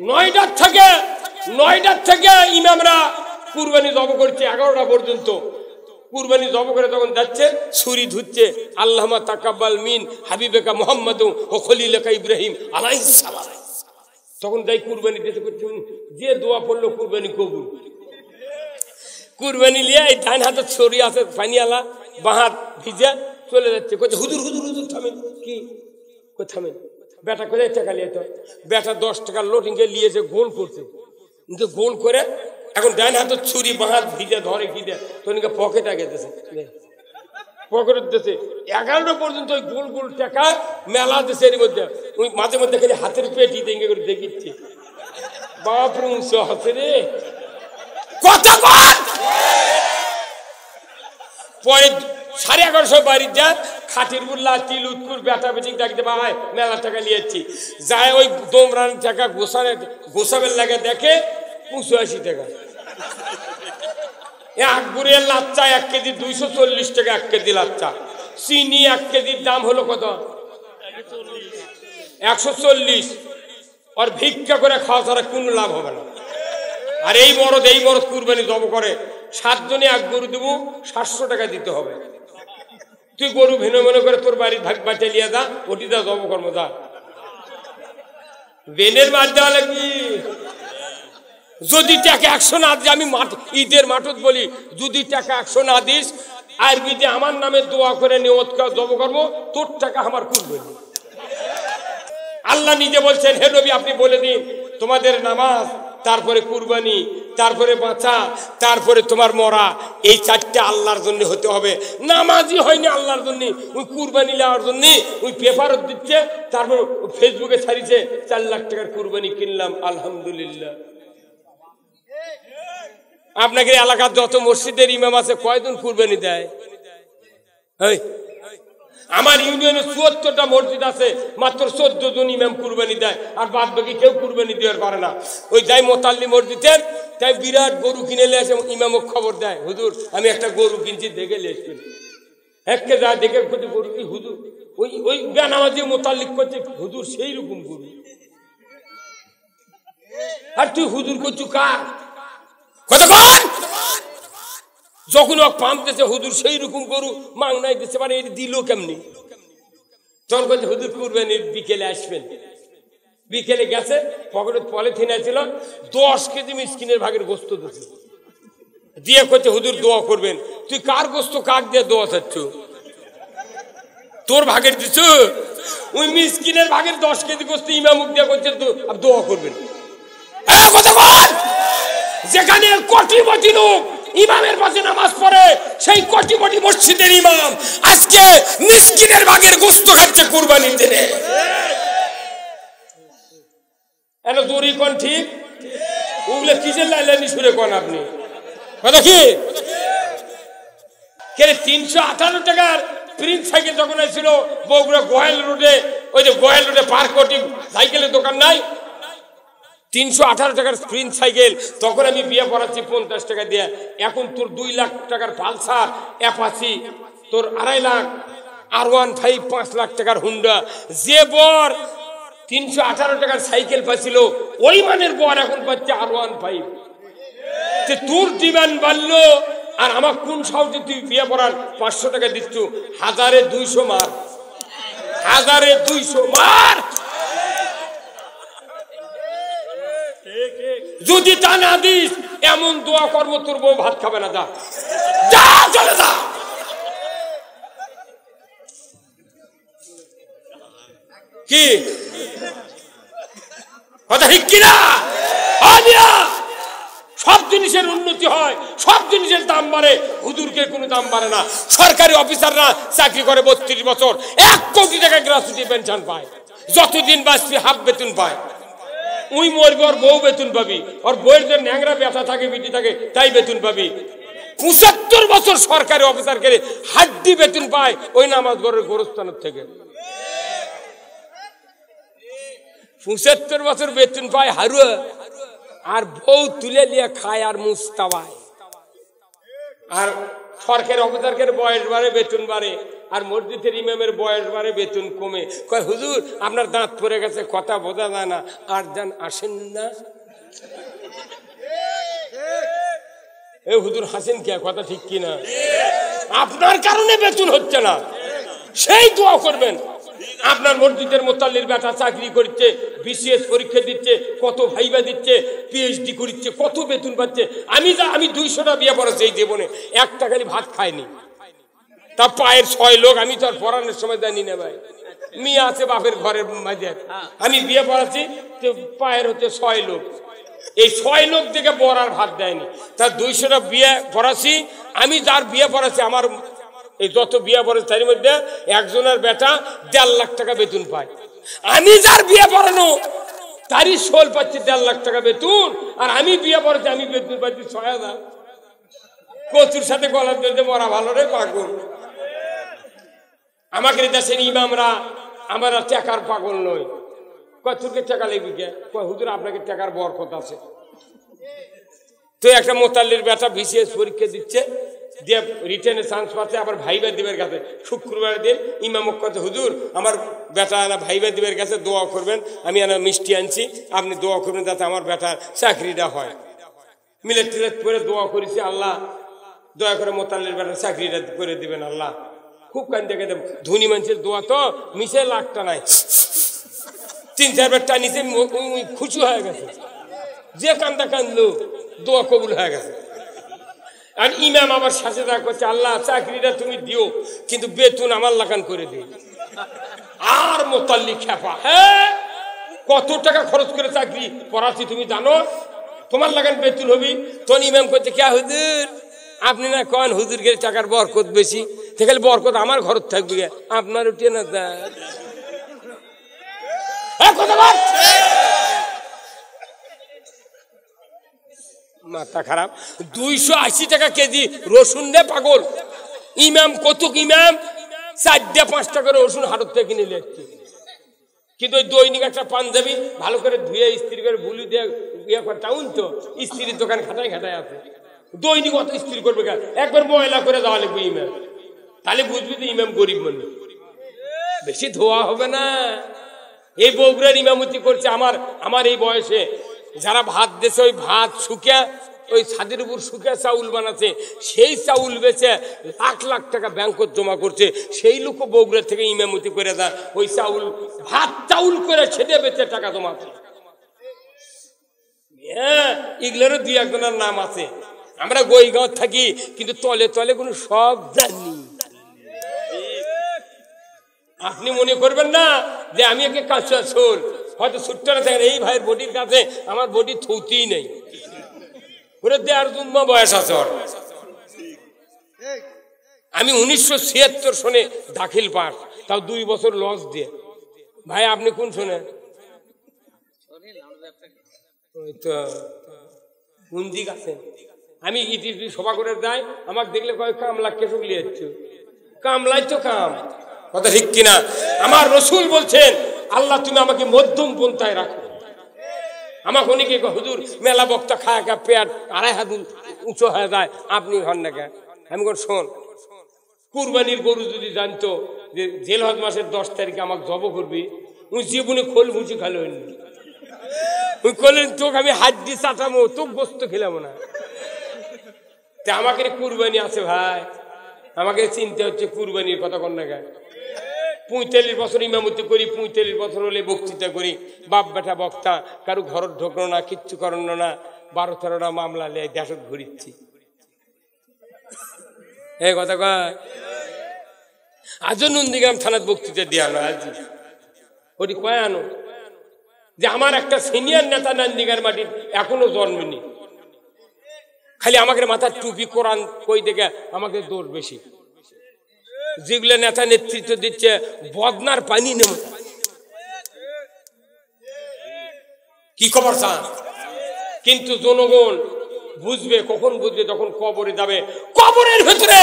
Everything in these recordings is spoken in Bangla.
9টার থেকে ইমামরা কুরবানি জব করছে 11টা পর্যন্ত। কুরবানি জব করে তখন যাচ্ছে, ছুরি ধুচ্ছে, আল্লাহুম্মা তাকাব্বাল মিন হাবিবেকা মুহাম্মাদু ওয়া খলিলুকা ইব্রাহিম আলাইহিস সালাম। তখন যাই কুরবানি দিতে করছে, যে দোয়া পড়লো কুরবানি কবুল। কুরবানি লিয়ে এই ডান হাতে ছড়ি আছে পানিওয়ালা, বাঁ হাত ভিজে চলে যাচ্ছে, কইছে হুজুর হুজুর হুজুর থামেন। কি কই থামেন? বেটা করে টাকা লিয়ে তো বেটা 10 টাকার লোটিংকে লিয়েছে, গোল করছে, কিন্তু গোল করে এখন ডান হাতে ছুরি, বাঁ হাত ভিজে ধরে কি দেয় তোকে পকেটে গেছে, পকেটে দিতেছে 11টা পর্যন্ত ওই গোল গোল টাকা মেলা দিছে। এর মধ্যে ওই মাঝে মধ্যে খালি হাতের পেটি দেখে করে দেখিচ্ছে, বাপরে উঁচু হাতে রে কথা বল। পরে 11:30 বাড়ি যা খাটির বুল্লা তিল উৎকুর বেটা বেটি ডাকতে পায়, মেলা টাকা নিয়েছি যায়, ওই দোমরান টাকা গোসাবের লাগে দেখে 85 টাকা। আকবরের লাচ্চা 1 কেজি 240 টাকা 1 কেজি লাচ্চা। চিনি 1 কেজির দাম হলো কত? 140। আর ভিক্ষা করে খাওয়া ছাড়া কোনো লাভ হবে না। আর এই মরদ কুরবানি জব করে 7 জনে 1 গরু দেবো, 700 টাকা দিতে হবে। তুই গরু ভিন্ন মনে করে তোর বাড়ির ভাগ বাঁচে নিয়ে যা, ওটি যা জব কর্ম যা। বেনের মার দেওয়া লাগবি। যদি টাকা 100 না দিস, আমি ঈদের মাঠত বলি, যদি টাকা 100 না দিস আর বিদে আমার নামে দোয়া করে নিয়ত জব করবো, তোর টাকা আমার কুরবানি। আল্লাহ নিজে বলছেন, হে নবী আপনি বলে দিন তোমাদের নামাজ, তারপরে কুরবানি, তারপরে বাঁচা, তারপরে তোমার মরা, এই 4টা আল্লাহর জন্য হতে হবে। নামাজই হয়নি আল্লাহর জন্য, ওই কুরবানি নেওয়ার জন্য ওই পেপারও দিচ্ছে, তারপর ফেসবুকে ছাড়িছে 4 লাখ টাকার কুরবানি কিনলাম আলহামদুলিল্লাহ। আপনাদের এলাকার যত মসজিদের ইমাম আছে কয়জন কুরবানি দেয়? আমার ইউনিয়নে 74টা মসজিদ আছে, মাত্র 14 জন ইমাম কুরবানি দেয়, আর বাদ বাকি কেউ কুরবানি দেওয়ার পারে না। ওই যাই মোতাল্লি মসজিদের তাই বিরাট গরু কিনে নিয়ে আসে, ইমামও খবর দেয়, হুজুর আমি একটা গরু কিনছি, দেখে লেসছি। একে যা দেখে গরু কি হুজুর, ওই বেনামাজি মোতাল্লিক করছে, হুজুর সেই রকম গরু। আর তুই হুজুর করছু কার কথা বল? যখন ও পাম্প দিচ্ছে হুজুর সেই রকম গরু মাংনাই দিচ্ছে, মানে এটা দিল কেমনি? তখন বলছে হুজুর কুরবানি বিকেলে আসবেন। বিকেলে গেছে, পকেটে পলিথিন ছিল 10 কেজি মিসকিনের ভাগের গোস্ত দিচ্ছে, দিয়ে করছে হুজুর দোয়া করবেন। তুই কার গোস্ত কাক দিয়ে দোয়া চাচ্ছ? তোর ভাগের দিচ্ছ? ওই মিসকিনের ভাগের 10 কেজি গোস্ত ইমামুক দিয়ে করছে দোয়া করবেন। কথা বল। যেখানে কোটি লোক ইমামের পাশে নামাজ পড়ে, সেই কোটি মসজিদের ইমাম আজকে মিসকিনের ভাগের গোস্ত খাচ্ছে কুরবানির দিনে। এত দড়ি কোন ঠিক? ওগুলো কিসের লাইলানি সুরে কোন আপনি কথা কি? 318 টাকার প্রিন্স সাইকেল যখন ছিল বগুড়া গোয়াল রোডে, ওই যে গোয়াল রোডে পার্ক কোটি সাইকেলের দোকান নাই, 318 টাকার প্রিন্স সাইকেল। তখন আমি বিয়ে পড়াচ্ছি 50 টাকা দিয়ে। এখন তোর 2 লাখ টাকার পালসার অ্যাপাচি, তোর 2.5 লাখ R15, 5 লাখ টাকার হুন্ডা। যে বর 318 টাকার সাইকেল পাচ্ছিল, ওই মানের বর এখন পাচ্ছে R15। তোর ডিমান্ড বাড়লো, আর আমার কোন সাহসে তুই বিয়ে পড়ার 500 টাকা দিচ্ছ? 1200 মার, 1200 মার। যদি তা না দিস এমন দোয়া করবো তোর বউ ভাত খাবে না। যা চলে যা। কি কথা ঠিক কিনা? সব জিনিসের উন্নতি হয়, সব জিনিসের দাম বাড়ে, হুজুরকে কোনো দাম বাড়ে না। সরকারি অফিসাররা চাকরি করে 32 বছর, 1 কোটি টাকা গ্র্যাচুইটি পেনশন পায়, যতদিন বাঁচবি হাফ বেতন পায়। ওই মরবি, ওর বউ বেতন পাবি, ওর বউয়ের যে ন্যাংরা ব্যথা থাকে বিটি থাকে তাই বেতন পাবি। 75 বছর সরকারি অফিসার করে হাড্ডি বেতন পায় ওই নামাজ ঘরের গোরস্থানের থেকে। 75 বছর বেতন পায় হারুয়া, আর বউ তুলে নিয়ে খায় আর মুস্তাবায়। আর সরকারি অফিসারকে বয়স বাড়ে, বেতন বাড়ে, আর মসজিদের ইমামের বয়স বাড়ে বেতন কমে। কয় হুজুর আপনার দাঁত পড়ে গেছে, কথা বোঝা যায় না, আর যান আসেন না। এ হুজুর হাসেন কে, কথা ঠিক কিনা? আপনার কারণে বেতন হচ্ছে না, সেই দোয়া করবেন। আপনার মসজিদের মোতাল্লির বেটা চাকরি করছে, বিসিএস পরীক্ষা দিচ্ছে, কত ভাইবা দিচ্ছে, পিএইচডি করছে, কত বেতন পাচ্ছে। আমি 200টা বিয়ে পড়াচ্ছি এই জীবনে, একটা খালি ভাত খাইনি। তা পায়ের 6 লোক, আমি তো আর পড়ানোর সময় জানি না ভাই। মেয়ে আছে বাপের ঘরের মাঝে, আমি বিয়ে পড়াচ্ছি, পায়ের হচ্ছে 6 লোক। এই 6 লোক থেকে বড়ার ভাত দেয়নি। তার 200টা বিয়ে পড়াচ্ছি। আমি যার বিয়ে পড়াচ্ছি, আমার এই যত বিয়ে পড়ে তার মধ্যে একজনের বেটা 1.5 লাখ টাকা বেতন পায়। আমি যার বিয়ে পড়ানো তারই শোল পাচ্ছি 1.5 লাখ টাকা বেতন, আর আমি বিয়ে পড়াচ্ছি, আমি বেতন পাচ্ছি 6,000। কচুর সাথে গলা দিতে মরা ভালো রে পাগল। আমাকে দেশের ইমামরা আমরা টাকার পাগল নই। কচুরকে টাকা লেগে গে, হুজুর আপনাকে টাকার বরকত আছে। তো একটা মোতাল্লির বেটা বিসিএস পরীক্ষা দিচ্ছে, দিয়ে রিটেনে চান্স পাচ্ছে, আবার ভাইবা দিবের কাছে শুক্রবার দিন ইমামক কথা, হুজুর আমার বেটা আনা ভাইবা দিবের কাছে দোয়া করবেন, আমি আনা মিষ্টি আনছি, আপনি দোয়া করবেন যাতে আমার বেটার চাকরিটা হয়। মিলেট টিলেট করে দোয়া করেছি, আল্লাহ দয়া করে মোতাল্লির বেটার চাকরিটা করে দিবেন আল্লাহ। খুব কান্দে কেঁদে, ধনী মানুষের দোয়া তো মিশে লাখটা নাই, 3-4 বার টানিছে, খুশি হয়ে গেছে। যে কান্দা কান্দলো দোয়া কবুল হয়ে গেছে। আর ইমাম আবার সাথে দেখা করছে, আল্লাহ চাকরিটা তুমি দিও, কিন্তু বেতন আমার লাগান করে দিও। আর মোতাল্লি খেপা, হ্যাঁ কত টাকা খরচ করে চাকরি পড়াচ্ছি তুমি জানো, তোমার লাগান বেতন হবি। তখন ইমাম করছে, কে হুজুর আপনি না কন হুজুরকে টাকার বরকত বেশি, সেখানে বরকত আমার ঘর থাকবে, আপনার উঠে না দেয়। মাথা খারাপ। 280 টাকা কেজি রসুন দে পাগল। ইমাম কতক ইমাম 4-5 করে রসুন হাটত থেকে কিনে নিচ্ছে, কিন্তু ওই দৈনিক একটা পাঞ্জাবি ভালো করে ধুয়ে ইস্ত্রি করে বুলি দিয়ে ইয়ে করে টাউন, তো ইস্ত্রির দোকান খাটায় খাটায় আছে। দৈনিক অত ইস্ত্রি করবে কেন, একবার ময়লা করে দেওয়া লাগবে ইমাম, তাহলে বুঝবি তো ইমাম গরিব মানুষ। বেশি ধোয়া হবে না। এই বগুড়ার ইমামতি করছে আমার এই বয়সে, যারা ভাত দিয়েছে ওই ভাত শুকিয়ে ওই ছাদের উপর শুকিয়ে চাউল বানাচ্ছে, সেই চাউল বেচে লাখ লাখ টাকা ব্যাংকত জমা করছে। সেই লোক বগুড়া থেকে ইমামতি করে দেয়, ওই চাউল ভাত চাউল করে ছেড়ে বেচে টাকা জমাচ্ছে। হ্যাঁ এগুলোরও 2-1জনের নাম আছে। আমরা গইগাঁও থাকি, কিন্তু তলে তলে কোনো সব জানি। আপনি মনে করবেন না যে আমি একে কাঁচা ছোল, হয়তো ছুটতে না থাকেন, এই ভাইয়ের বডির কাছে আমার বডি থৌতেই নেই, ওরে 1.5 জুম্মা বয়স আছে। আমি 1976 সনে দাখিল পাস, তাও 2 বছর লস দিয়ে। ভাই আপনি কোন শোনে? ওই তো কোন দিক আছে। আমি ইটি সভা করে যাই, আমাকে দেখলে কয় কামলা কেসুক লিয়েছ, কামলাই তো কাম, কথা ঠিক কিনা? আমার রসুল বলছেন, আল্লাহ তুমি আমাকে মধ্যম পন্থায় রাখো। আমাকে অনেকে হুজুর মেলা বক্তা খায় খা পেট 2.5 হাত উঁচু হয়ে যায়, আপনি হন না কেন? আমি কোন শোন, কুরবানির গরু যদি জানতো যে জিলহজ মাসের 10 তারিখে আমাকে জব করবি, ওই জীবনে খোল মুচি খালো হয়নি, ওই করলেন তোকে আমি হাড্ডি চাটামো, তোকে গোস্ত খেলাম না। তা আমাকে কুরবানি আছে ভাই, আমাকে চিন্তা হচ্ছে কুরবানির কথা কন না কেন? 45 বছর ইমামতি করি, 45 বছর হলে বক্তৃতা করি, বাপ বেটা বক্তা, কারো ঘর ঢোকলো না, কিচ্ছু করানো না, 12-13টা মামলা নিয়ে দেশত ঘুরিচ্ছি। এই কথা কয় আজও নন্দীগ্রাম থানার বক্তৃতা দিয়ে আনো, আজ ওটি কয় আনো যে আমার একটা সিনিয়র নেতা নন্দীগ্রাম মাটির এখনো জন্মেনি, খালি আমাকে মাথার টুপি কোরআন কই দেখে আমাকে দোষ বেশি। যেগুলো নেতা নেতৃত্ব দিচ্ছে বদনার পানি নেব, কি খবর চান? কিন্তু জনগণ বুঝবে কখন, বুঝবে যখন কবরে যাবে। কবরের ভেতরে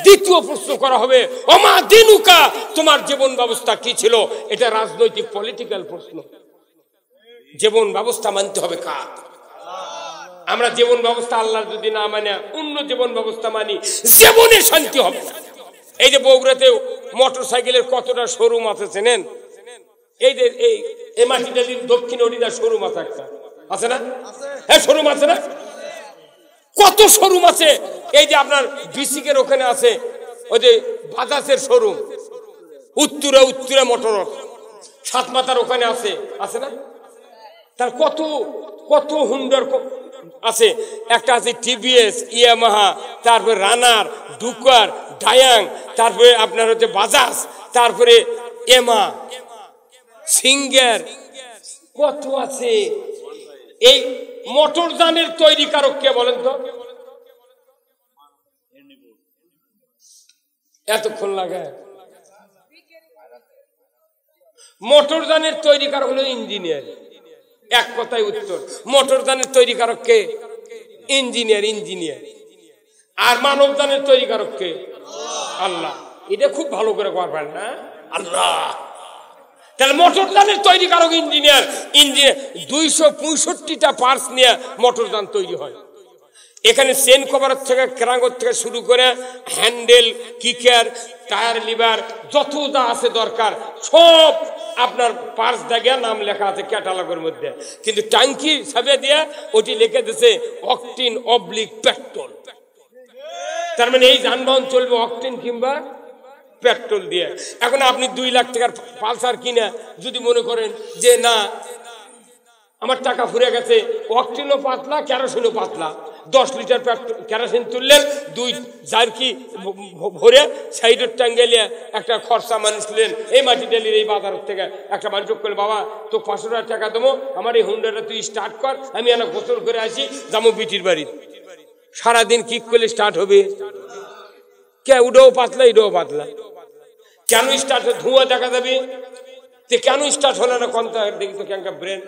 দ্বিতীয় প্রশ্ন করা হবে, ওমা দিনুকা, তোমার জীবন ব্যবস্থা কি ছিল? এটা রাজনৈতিক পলিটিক্যাল প্রশ্ন। জীবন ব্যবস্থা মানতে হবে কার? আমরা জীবন ব্যবস্থা আল্লাহর যদি না মানে, অন্য জীবন ব্যবস্থা মানি, জীবনে শান্তি হবে না। এই যে বগুড়াতে মোটর সাইকেলের কতটা শোরুম আছে চেনেন? এই যে এই মাটিটালির দক্ষিণ ওড়িদার শোরুম আছে একটা, আছে না? হ্যাঁ শোরুম আছে না? কত শোরুম আছে। এই যে আপনার বিসিকের ওখানে আছে ওই যে বাজাজের শোরুম, উত্তরা মোটর, সাতমাতার ওখানে আছে, আছে না? তার কত কত হুন্ডার আছে। একটা আছে টিভিএস, ইয়ামাহা, তারপরে রানার, ডুকার, ডায়াং, তারপরে আপনার হচ্ছে বাজাজ, তারপরে এমা, সিঙ্গার, কত আছে। এই মোটর যানের তৈরিকারক কে বলেন তো? এতক্ষণ লাগে। মোটর যানের তৈরিকারক হলো ইঞ্জিনিয়ার। এক কথায় উত্তর, মোটর যানের তৈরিকারক কে? ইঞ্জিনিয়ার। আর মানব যানের তৈরিকারক কে? আল্লাহ। এটা খুব ভালো করে করবেন না, আল্লাহ। তাহলে মোটর যানের তৈরিকারক ইঞ্জিনিয়ার। 265টা পার্টস নিয়ে মোটর যান তৈরি হয়। এখানে চেন কভার থেকে, ক্রাঙ্গর থেকে শুরু করে হ্যান্ডেল, কিকার, টায়ার, লিভার, যত যা আছে দরকার সব আপনার পার্টস দেখে নাম লেখা আছে ক্যাটালগের মধ্যে। কিন্তু ট্যাঙ্কি ছাপিয়ে দিয়ে ওটি লিখে দিয়েছে অকটেন অবলিক পেট্রোল। তার মানে এই যানবাহন চলবে অকটেন কিংবা পেট্রোল দিয়ে। এখন আপনি 2 লাখ টাকার পালসার কিনা যদি মনে করেন যে না আমার টাকা ফুরে গেছে, অকটেনও পাতলা, কেরোসিনও পাতলা, 10 লিটার কেরোসিন তুললেন, 2 জারকি ভরে সাইডের টাঙ্গেলিয়া একটা খরচা মানুষ তুললেন। এই মাটিডালির এই বাজার থেকে একটা মানুষ করলে, বাবা তো 500 টাকা দেবো, আমার এই হুন্ডাটা তুই স্টার্ট কর, আমি এনা গোসল করে আসি, যাবো বিটির বাড়ি। সারাদিন কিক করলে স্টার্ট হবে কে? উডাও পাতলা, এটাও পাতলা। কেন স্টার্ট? ধোঁয়া দেখা যাবে। কেন স্টার্ট হলো না? কোন দেখি তো কেন ব্রেন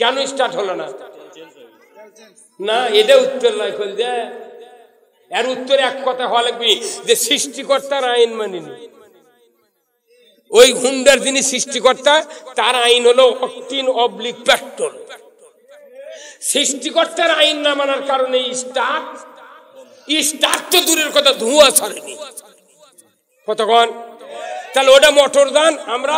কেন স্টার্ট হলো না? না, এটা উত্তর নয়। এর উত্তরে এক কথা হওয়া লাগবে যে সৃষ্টিকর্তার আইন মানিনি। ওই হুন্ডার যিনি সৃষ্টিকর্তা তার আইন হলো অকটেন অবলিক পেট্রোল। সৃষ্টিকর্তার আইন না মানার কারণে স্টার্ট তো দূরের কথা, ধোঁয়া ছাড়েনি। কতক্ষণ? তাহলে ওটা মোটর যান, আমরা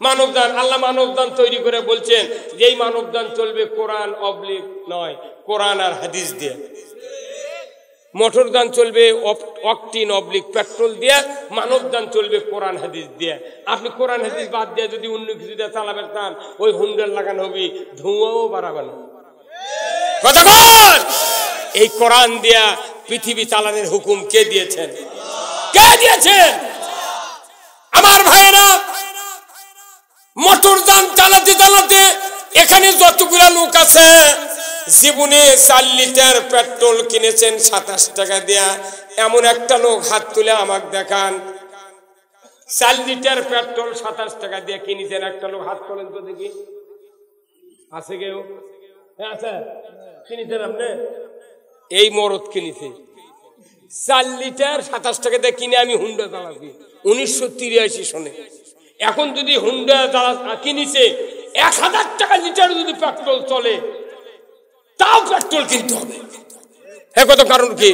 মানবদান। আল্লাহ মানবদান তৈরি করে বলছেন যে এই মানবদান চলবে কোরআন অবলিক নয়, কোরআন আর হাদিস দিয়ে। মোটর দান চলবে অকটেন অবলিক পেট্রোল দিয়ে, মানবদান চলবে কোরআন হাদিস দিয়ে। আপনি কোরআন হাদিস বাদ দিয়ে যদি অন্য কিছু দিয়ে চালাবেন চান, ওই হুন্ডার লাগানো হবে, ধোঁয়াও বাড়াবে না। কতক্ষণ? এই কোরআন দিয়া পৃথিবী চালানোর হুকুম কে দিয়েছেন? কে দিয়েছেন? আমার ভাইয়েরা, মোটর যান চালাতে চালাতে এখানে যতগুলা লোক আছে জীবনে 4 লিটার পেট্রোল কিনেছেন 27 টাকা দিয়া, এমন একটা লোক হাত তুলে আমাকে দেখান। 4 লিটার পেট্রোল 27 টাকা দিয়ে কিনেছেন, একটা লোক হাত তোলেন তো দেখি। আছে কেউ? আচ্ছা, কিনেছেন আপনি? এই মরদ কিনেছে 4 লিটার 27 টাকা দিয়ে কিনে আমি হুন্ডা চালাচ্ছি 1983 সনে। এখন যদি হুন্ডা কিনেছে 1000 টাকা লিটার যদি পেট্রোল চলে, তাও পেট্রোল কিনতে হবে। হ্যাঁ, কত? কারণ কি?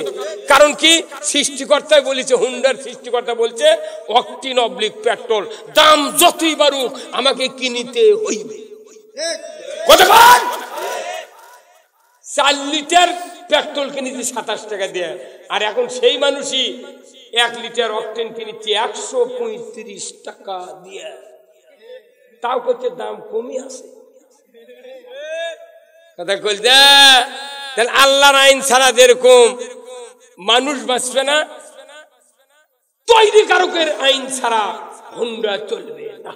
কারণ কি? সৃষ্টিকর্তাই বলেছে, হুন্ডার সৃষ্টিকর্তা বলছে অকটেন অবলিক পেট্রোল, দাম যতই বাড়ুক আমাকে কিনিতে হইবে। কতক্ষণ? 4 লিটার পেট্রোল কিনেছি 27 টাকা দিয়ে, আর এখন সেই মানুষই 1 লিটার অকটেন কিনেছি 135 টাকা দিয়ে, তাও করছে দাম কমই আছে। কথা বলছে। তাহলে আল্লাহর আইন ছাড়া যেরকম মানুষ বাঁচবে না, তৈরিকারকের আইন ছাড়া হুন্ডা চলবে না।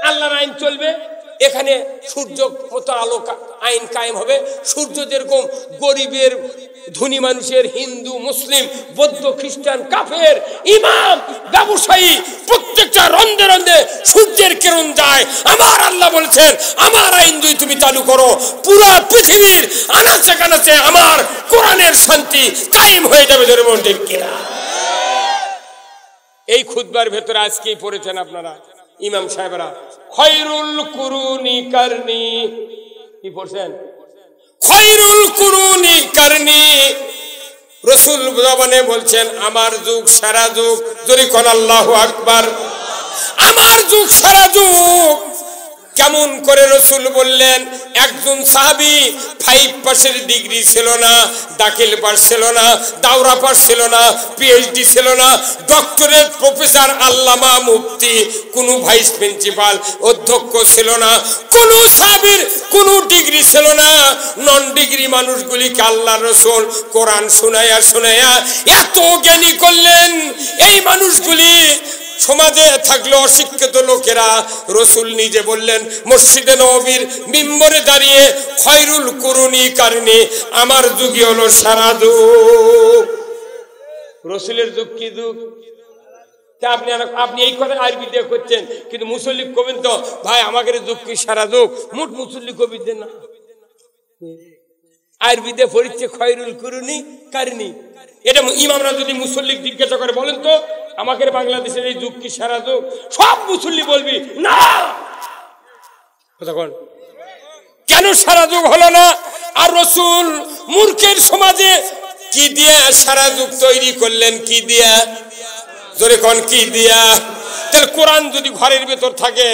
আল্লাহর আইন চলবে। এখানে সূর্য মতো আলো আইন কায়েম হবে। সূর্য যেরকম গরিবের, ধনী মানুষের, হিন্দু, মুসলিম, বৌদ্ধ, খ্রিস্টান, কাফের, ইমাম, ব্যবসায়ী, প্রত্যেকটা রন্ধে রন্ধে সূর্যের কিরণ যায়। আমার আল্লাহ বলছেন আমার আইন যদি তুমি চালু করো, পুরো পৃথিবীর আনাচে কানাচে আমার কোরআনের শান্তি কায়েম হয়ে যাবে। ধরে মন ঠিক কিনা? এই খুতবার ভেতরে আজকেই পড়েছেন আপনারা ইমাম সাহেবরা, খয়রুল কুরুনি কারনি। কি পড়ছেন? খয়রুল কুরুনি কারনি রসুল জবানে বলছেন আমার যুগ সারা যুগ, যদি কোন আল্লাহু আকবার, আমার যুগ সারা যুগ। কেমন করে রসুল বললেন? একজন সাহাবী 5 পাসের ডিগ্রি ছিল না, দাখিল পাস ছিল না, দাওরা পাস ছিল না, পিএইচডি ছিল না, ডক্টরেট প্রফেসর, আল্লামা, মুফতি, কোন ভাইস প্রিন্সিপাল, অধ্যক্ষ ছিল না, কোন সাহাবীর কোন ডিগ্রি ছিল না। নন ডিগ্রি মানুষগুলিকে আল্লাহ রসুল কোরআন শোনায়া শোনায়া এত জ্ঞানী করলেন। এই মানুষগুলি সমাজে থাকলো অশিক্ষিত লোকেরা। রসুল নিজে বললেন মসজিদে নববীর মিম্বরে দাঁড়িয়ে, খয়রুল কুরুনি কারণে, আমার যুগই হলো সারা যুগ। রসুলের যুগ কি যুগ? আপনি এই কথা আরবি দিয়ে করছেন, কিন্তু মুসল্লি কবেন তো ভাই আমাদের যুগ কি সারা যুগ? মোট মুসল্লি কবি দেন না, আরবি দিয়ে পড়ছে খয়রুল কুরুনি কারণে। এটা ইমামরা যদি মুসল্লি জিজ্ঞাসা করে বলেন তো আমাদের বাংলাদেশের এই যুগ কি সারা যুগ? সব মুসল্লি বলবি না। কেন সারা যুগ হলো না? আর রসুল মূর্খের সমাজে কি দিয়ে সারা যুগ তৈরি করলেন? কি দিয়া? জোরে কোন কি দিয়া? তাহলে কোরআন যদি ঘরের ভেতর থাকে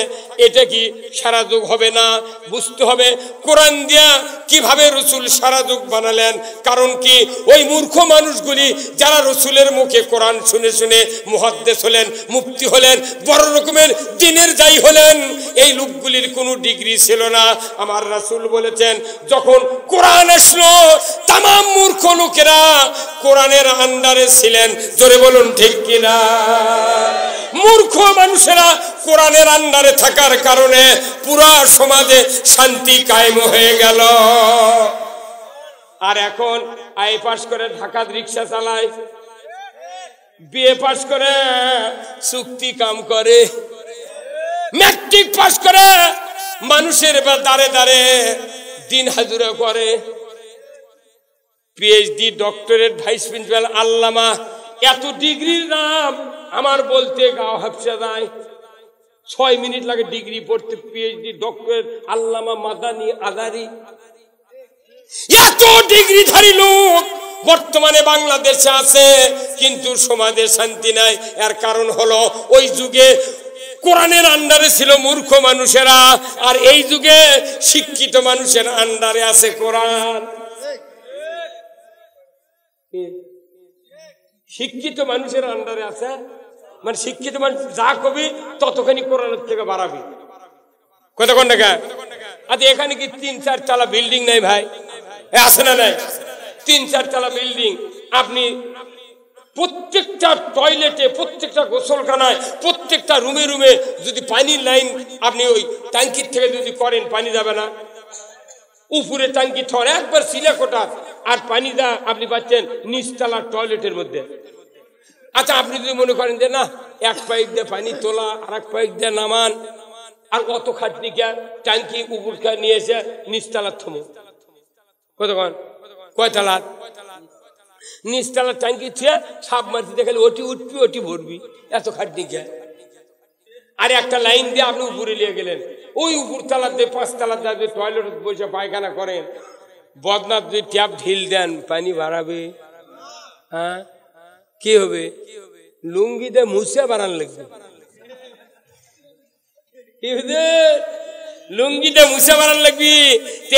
এটা কি সারা যুগ হবে না? বুঝতে হবে কোরআন দিয়া কিভাবে রসুল সারা যুগ বানালেন। কারণ কি ওই মূর্খ মানুষগুলি যারা রসুলের মুখে কোরআন শুনে শুনে মুহাদ্দিস হলেন, মুফতি হলেন, বড় রকমের দ্বীনের দায়ী হলেন, এই লোকগুলির কোনো ডিগ্রি ছিল না। আমার রাসূল বলেছেন যখন কোরআন আসলো তামাম মূর্খ লোকেরা কোরআনের আন্ডারে ছিলেন। জোরে বলুন ঠিক কিনা? মূর্খ মানুষেরা কোরআনের আন্ডারে থাকার কারণে পুরা সমাজে শান্তি কায়েম হয়ে গেল। আর এখন আই পাস করে ঢাকাত রিক্সা চালায়, বিএ পাস করে চুক্তি কাম করে, ম্যাট্রিক পাস করে মানুষের দাঁড়ে দাঁড়ে দিন হাজুরা করে, পিএইচডি, ডক্টরেট, ভাইস প্রিন্সিপাল, আল্লামা, এত ডিগ্রির নাম আমার বলতে গা হাফসা যায়। 6 মিনিট লাগে ডিগ্রি পড়তে। পিএইচডি, ডক্টরেট, আল্লামা, মাদানি, আজারি, এত ডিগ্রিধারী লোক বর্তমানে বাংলাদেশে আছে, কিন্তু সমাজে শান্তি নাই। এর কারণ হলো ওই যুগে কোরআনের আন্ডারে ছিল মূর্খ মানুষেরা, আর এই যুগে শিক্ষিত মানুষের আন্ডারে আছে কোরআন। শিক্ষিত মানুষের আন্ডারে আছে, মানে শিক্ষিত মানুষ যা কবি ততখানি কোরআনের থেকে বাড়াবি। কতক্ষণ টাকা? আচ্ছা এখানে কি 3-4 তলা বিল্ডিং নাই ভাই? আছে না নাই? 3-4 তলা বিল্ডিং। আপনি প্রত্যেকটা টয়লেটে, প্রত্যেকটা গোসলখানায়, প্রত্যেকটা রুমে রুমে যদি পানির লাইন আপনি ওই ট্যাঙ্কির থেকে যদি করেন, পানি যাবে না? উপরে ট্যাঙ্কি থর একবার সিলেকোটা, আর পানি দা আপনি পাচ্ছেন নিচতলার টয়লেটের মধ্যে। আচ্ছা আপনি যদি মনে করেন যে না, এক পাইপ দিয়ে পানি তোলা, আর এক পাইপ দিয়ে নামান, আর অত খাটনি কে, ট্যাঙ্কি উপর নিয়ে এসে নিচতলার থমো। কতক্ষণ? কয়তলার? নিচতলার ট্যাঙ্কি ছুঁয়ে সাপ মারতে দেখালে ওটি উঠবি, ওটি ভরবি, এত খাটনি কে? আর একটা লাইন দিয়ে আপনি উপরে নিয়ে গেলেন, ওই উপর তলার দিয়ে 5 তলার দিয়ে টয়লেট বসে পায়খানা করেন, বদনাথ যদি ট্যাপ ঢিল দেন পানি বাড়াবে? হ্যাঁ, কি হবে? লুঙ্গিতে মুছে বাড়ান লাগবে। লুঙ্গিতে মুছে বাড়ান লাগবি।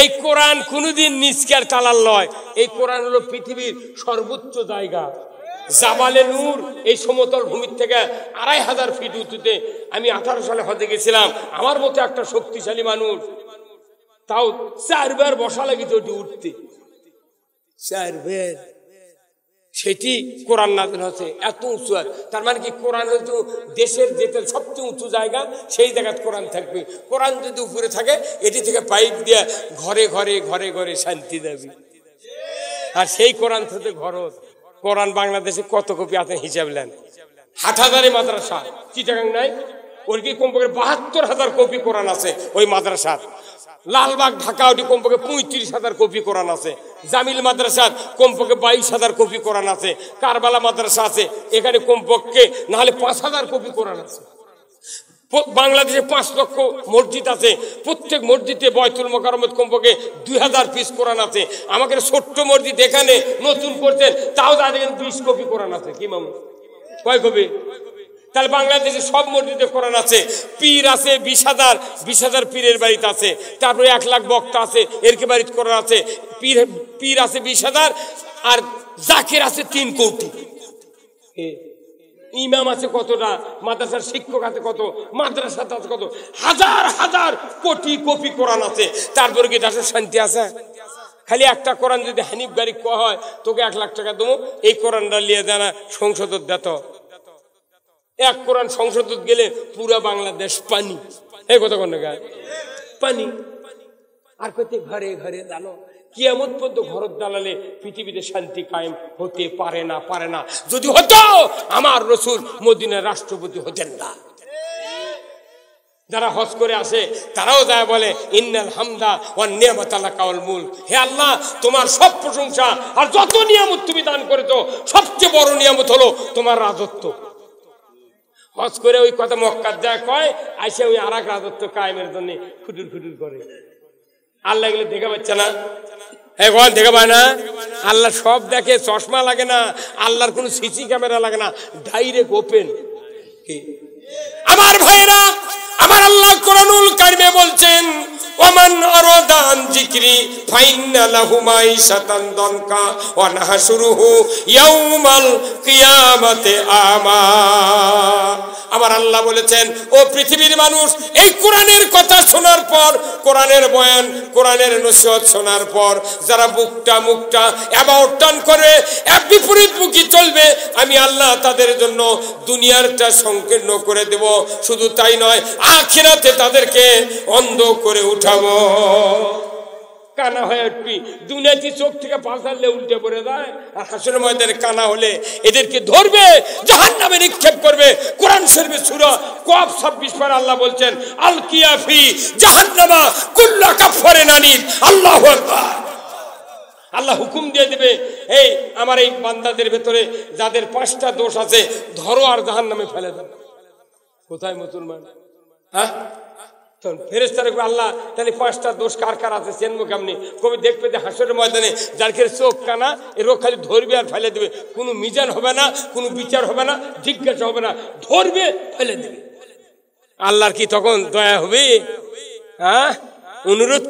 এই কোরআন কোনদিন নিষ্কার তালার লয়। এই কোরআন হলো পৃথিবীর সর্বোচ্চ জায়গা, জাবালে নূর। এই সমতল ভূমির থেকে 2500 ফিট উঁচুতে। আমি 18 সালে হজে গেছিলাম। আমার মতো একটা শক্তিশালী মানুষ, তাও 4 বার বসা লাগিত ওটি উঠতে, 4 বার। সেটি কোরআন নাযিল হচ্ছে, এত উঁচু। তার মানে কি কোরআন হয়তো দেশের যেতে সবচেয়ে উঁচু জায়গা, সেই জায়গায় কোরআন থাকবে। কোরআন যদি উপরে থাকে, এটি থেকে পাইপ দিয়ে ঘরে ঘরে ঘরে ঘরে শান্তি দেবে। আর সেই কোরআন থেকে ঘরত। কোরআন বাংলাদেশে কত কপি আছে হিসাব নেন? 8,000 মাদ্রাসা। চিটাগাং নাই? ওর কি কমপক্ষে 72,000 কপি কোরআন আছে ওই মাদ্রাসা। লালবাগ, ঢাকা, ওটি কমপক্ষে 35,000 কপি কোরআন আছে। জামিল মাদ্রাসার কমপক্ষে 22,000 কপি কোরআন আছে। কারবালা মাদ্রাসা আছে, এখানে কমপক্ষে নাহলে 5,000 কপি কোরআন আছে। বাংলাদেশে 5 লক্ষ মসজিদ আছে, প্রত্যেক মসজিদে বয়তুল মোকাররমত কমপক্ষে 2000 পিস কোরআন আছে। আমাদের ছোট্ট মসজিদ এখানে নতুন করছেন, তাও দেখেন 20 কপি কোরআন আছে। কি মামু, কয় কপি? তাহলে বাংলাদেশে সব মসজিদে কোরআন আছে। পীর আছে 20,000 পীরের বাড়িতে আছে। তারপরে 1 লাখ বক্তা আছে, এর বাড়িতে কোরআন আছে। পীর আছে 20,000, আর জাকির আছে 3 কোটি। ইমাম আছে কতটা, মাদ্রাসার শিক্ষক আছে কত, মাদ্রাসাতে আছে কত, হাজার কোটি কপি কোরআন আছে। তারপরে কি দেশের শান্তি আছে? খালি একটা কোরআন যদি হানিফ গাড়ি কোয়া হয়, তোকে 1 লাখ টাকা দেবো, এই কোরআনটা নিয়ে দেয় না সংসদত দেত। এক কোরআন সংসদত গেলে পুরা বাংলাদেশ পানি। এই কথা কোন পানি। আর কত ঘরে ঘরে জানো, কিয়ামত পর্যন্ত ঘর দালালে পৃথিবীতে শান্তি কায়েম হতে পারে না। যদি হতো আমার রাসূল মদিনার রাষ্ট্রপতি হতেন না। যারা হজ করে আসে তারাও যায় বলে ইন্নাল হামদা ওয়ান নিয়ামাতা লাকা ওয়াল মুলক, হে আল্লাহ তোমার সব প্রশংসা, আর যত নিয়ামত তুমি দান করেছো সবচেয়ে বড় নিয়ামত হলো তোমার রাজত্ব। হজ করে ওই কথা মক্কার যায় কয়, আইসা ওই আরেক রাজত্ব কায়েমের জন্য খুটুর করে। আল্লাহ এগুলো দেখা পাচ্ছে না? এখন দেখা পায় না? আল্লাহ সব দেখে, চশমা লাগে না, আল্লাহর কোনো সিসি ক্যামেরা লাগে না, ডাইরেক্ট ওপেন। আমার ভাইরা, আমার আল্লাহ কোরআনুল কারিমে বলছেন ওমান আরাদা আন যিকরি ফাইন্না লাহু মাইশাতান দানকা ওয়া নাহশুরুহু ইয়াউমাল কিয়ামাতি আমা। আমার আল্লাহ বলেছেন, ও পৃথিবীর মানুষ, এই কোরআনের কথা শোনার পর, কোরআনের বয়ান, কোরআনের নসিহত শোনার পর যারা মুখটা অ্যাবাউট টার্ন করে এক বিপরীত মুখী চলবে, আমি আল্লাহ তাদের জন্য দুনিয়ারটা সংকীর্ণ করে দেব। শুধু তাই নয়, আখিরাতে তাদেরকে অন্ধ করে উঠাবো। কানা হয়ে উঠবি, দুনিয়াতে চোখ থেকে পাশালে উল্টে পড়ে যায়, আর হাসরের ময়দানে কানা হলে এদেরকে ধরবে, জাহান্নামে নিক্ষেপ করবে। কোরআন শরীফে সূরা কফ 26 পারা আল্লাহ বলছেন আল কিয়াফি জাহান্নামা কুল্লা কাফারিন আনিদ। আল্লাহু আকবার। আল্লাহ হুকুম দিয়ে দিবে, এই আমার এই বান্দাদের ভেতরে যাদের 5টা দোষ আছে ধরো আর জাহান্নামে ফেলে দাও। কোথায় মুসলমান? হ্যাঁ, ফেরেশতারা কবে আল্লাহ তাহলে 5টা দোষ কার কার আছে চেনবো কেমনি? কবি দেখবে যে হাসরের ময়দানে যার খেয়ে চোখ কানা, এর খালি ধরবে আর ফেলে দেবে, কোনো মিজান হবে না, কোনো বিচার হবে না, জিজ্ঞাসা হবে না, ধরবে ফেলে দেবে। আল্লাহর কি তখন দয়া হবে? হ্যাঁ, অনুরোধ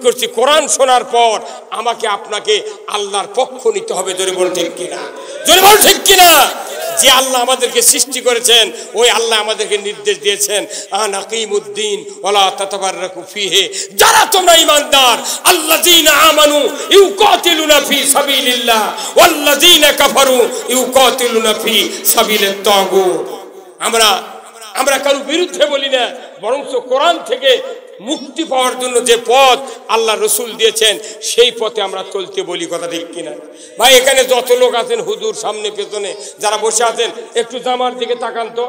করছি কোরআন শোনার পর আমাকে আপনাকে আল্লাহর পক্ষ নিতে হবে। জোরে বল ঠিক কিনা? যে আল্লাহ আমাদেরকে সৃষ্টি করেছেন, ওই আল্লাহ আমাদেরকে নির্দেশ দিয়েছেন আন আকিমুদ্দিন ওয়ালা তাতাবাররাকু ফিহি। যারা তোমরা ঈমানদার, আল্লাযীনা আমানু ইউকাতিলুনা ফি সাবিলিল্লাহ ওয়াল্লাযীনা কাফারু ইউকাতিলুনা ফি সাবিলিত তাগুত। আমরা কারো বিরুদ্ধে বলি না, বরং কোরআন থেকে মুক্তি পাওয়ার জন্য যে পথ আল্লাহ রসুল দিয়েছেন সেই পথে আমরা চলতে বলি। কথা ঠিক কিনা ভাই? এখানে যত লোক আছেন হুজুর সামনে পেছনে যারা বসে আছেন, একটু জামার দিকে তাকান তো।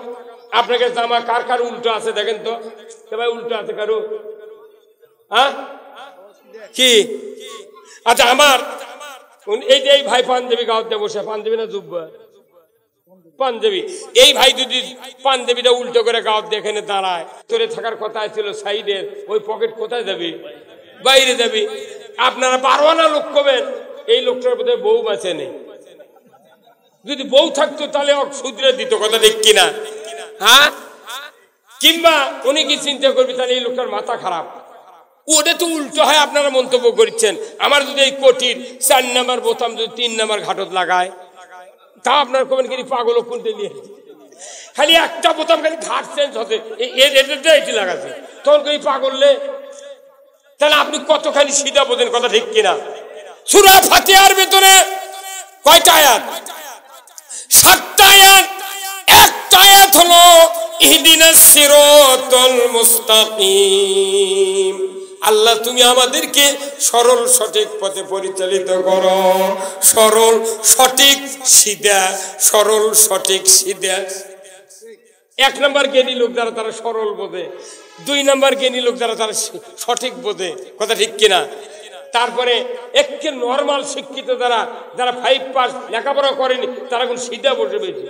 আপনাকে জামা কার কার উল্টো আছে দেখেন তো। ভাই উল্টো আছে কারো? হ্যাঁ কি? আচ্ছা, আমার এই যে এই ভাই পাঞ্জাবি গাওয়াতে বসে, পাঞ্জাবি না জুব্বা? পাঞ্জাবি। এই ভাই যদি পাঞ্জাবিটা উল্টো করে গাওয়াত এখানে দাঁড়ায়, তোরে থাকার কথা ছিল সাইডের, ওই পকেট কোথায় যাবি? বাইরে যাবি। আপনারা 12 আনা লোক করবেন, এই লোকটার বোধহয় বউ বাঁচে নেই। যদি বউ থাকতো তাহলে শুধরে দিত। কথা ঠিক কিনা? হ্যাঁ, কিংবা উনি কি চিন্তা করবি তাহলে এই লোকটার মাথা খারাপ। ওটা তো উল্টো হয়, আপনারা মন্তব্য করছেন। আমার যদি এই কোটির 4 নাম্বার বোতাম যদি 3 নাম্বার ঘাটত লাগায়, তা আপনার কবেন কি পাগল কোনটা নিয়ে? খালি একটা বোতাম খালি ঘাট চেঞ্জ হচ্ছে, এটি লাগাচ্ছে, তখন কই পাগললে। তাহলে আপনি কতখানি সিধা বোঝেন? কথা ঠিক কিনা? সূরা ফাতিহার ভিতরে কয়টা আয়াত? 7টা আয়াত। একটা আয়াত হলো ইহদিনাস সিরাতাল মুস্তাকিম। আল্লাহ তুমি আমাদেরকে সরল সঠিক পথে পরিচালিত করো। সরল সঠিক সিধা, সরল সঠিক সিধা। 1 নাম্বার জ্ঞানী লোক যারা তারা সরল বোঝে, 2 নাম্বার জ্ঞানী লোক যারা তারা সঠিক বোঝে। কথা ঠিক কিনা? তারপরে একে নর্মাল শিক্ষিত যারা 5 পাস লেখাপড়া করেনি তারা কোন সিধা বসে পেয়েছে।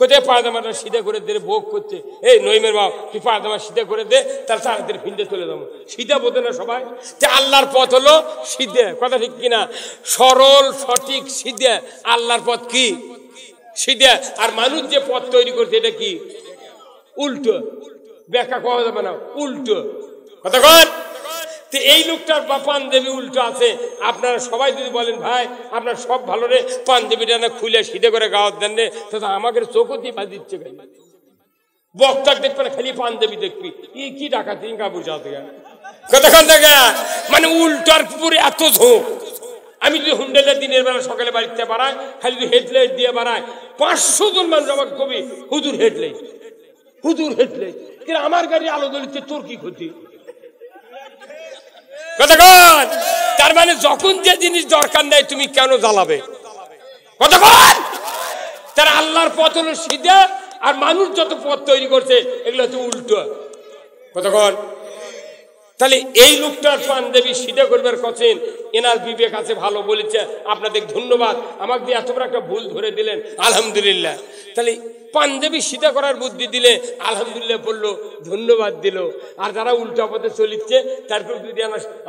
কোথায় পায়জামাটা সিধা করে দে, ভোগ করছে, এই নইমের বাপ তুই পায়জামা সিধা করে দে, তার তাড়াতাড়ি ফিনতে চলে যাবো। সিধা বোঝে না সবাই? আল্লাহর পথ হলো সিধে, কথা ঠিক কিনা? সরল সঠিক সিধে আল্লাহর পথ কি? সিধে। আর মানুষ যে পথ তৈরি করছে এটা কি? উল্টো। ব্যাখ্যা করা যাবে না, উল্টো। কথা কন। এই লোকটার পাঞ্জাবি উল্টো আছে। আপনারা সবাই যদি বলেন ভাই আপনার সব ভালো রে, পাঞ্জাবিটা না খুলে সিধে করে গাওয়ার দেন রে, তো আমাকে চোখও দিয়ে বাজিচ্ছে। বক্তার দেখবে না, খালি পাঞ্জাবি দেখবি, কি ডাকাতি বুঝা থেকে কতক্ষণ থেকে, মানে উল্টার পুরে এত ঝোঁক। আমি যদি হুন্ডেলের দিনের বেলা সকালে বাড়িতে বাড়াই, খালি যদি হেডলাইট দিয়ে বাড়ায়, 500 জন মানুষ আমাকে কবি হুজুর হেডলাইট, হুজুর হেডলাইট। কিন্তু আমার গাড়ি আলো জ্বলিচ্ছে, তোর কি ক্ষতি? কতক্ষণ। তার মানে যখন যে জিনিস দরকার নেই তুমি কেন জ্বালাবে? কতক্ষণ। তার আল্লাহর পথ হলো সিধা, আর মানুষ যত পথ তৈরি করছে এগুলো হচ্ছে উল্টো। কতক্ষণ। তাহলে এই লোকটার পাঞ্জাবি সিধা করবার কছেন, এনার বিবেক আছে, ভালো বলেছে, আপনাদের ধন্যবাদ। আমাকে দিয়ে এত বড় একটা ভুল ধরে দিলেন, আলহামদুলিল্লাহ। তাহলে পাঞ্জাবি সিধা করার বুদ্ধি দিলে আলহামদুলিল্লাহ বললো, ধন্যবাদ দিল। আর যারা উল্টা পথে চলিচ্ছে তারপর যদি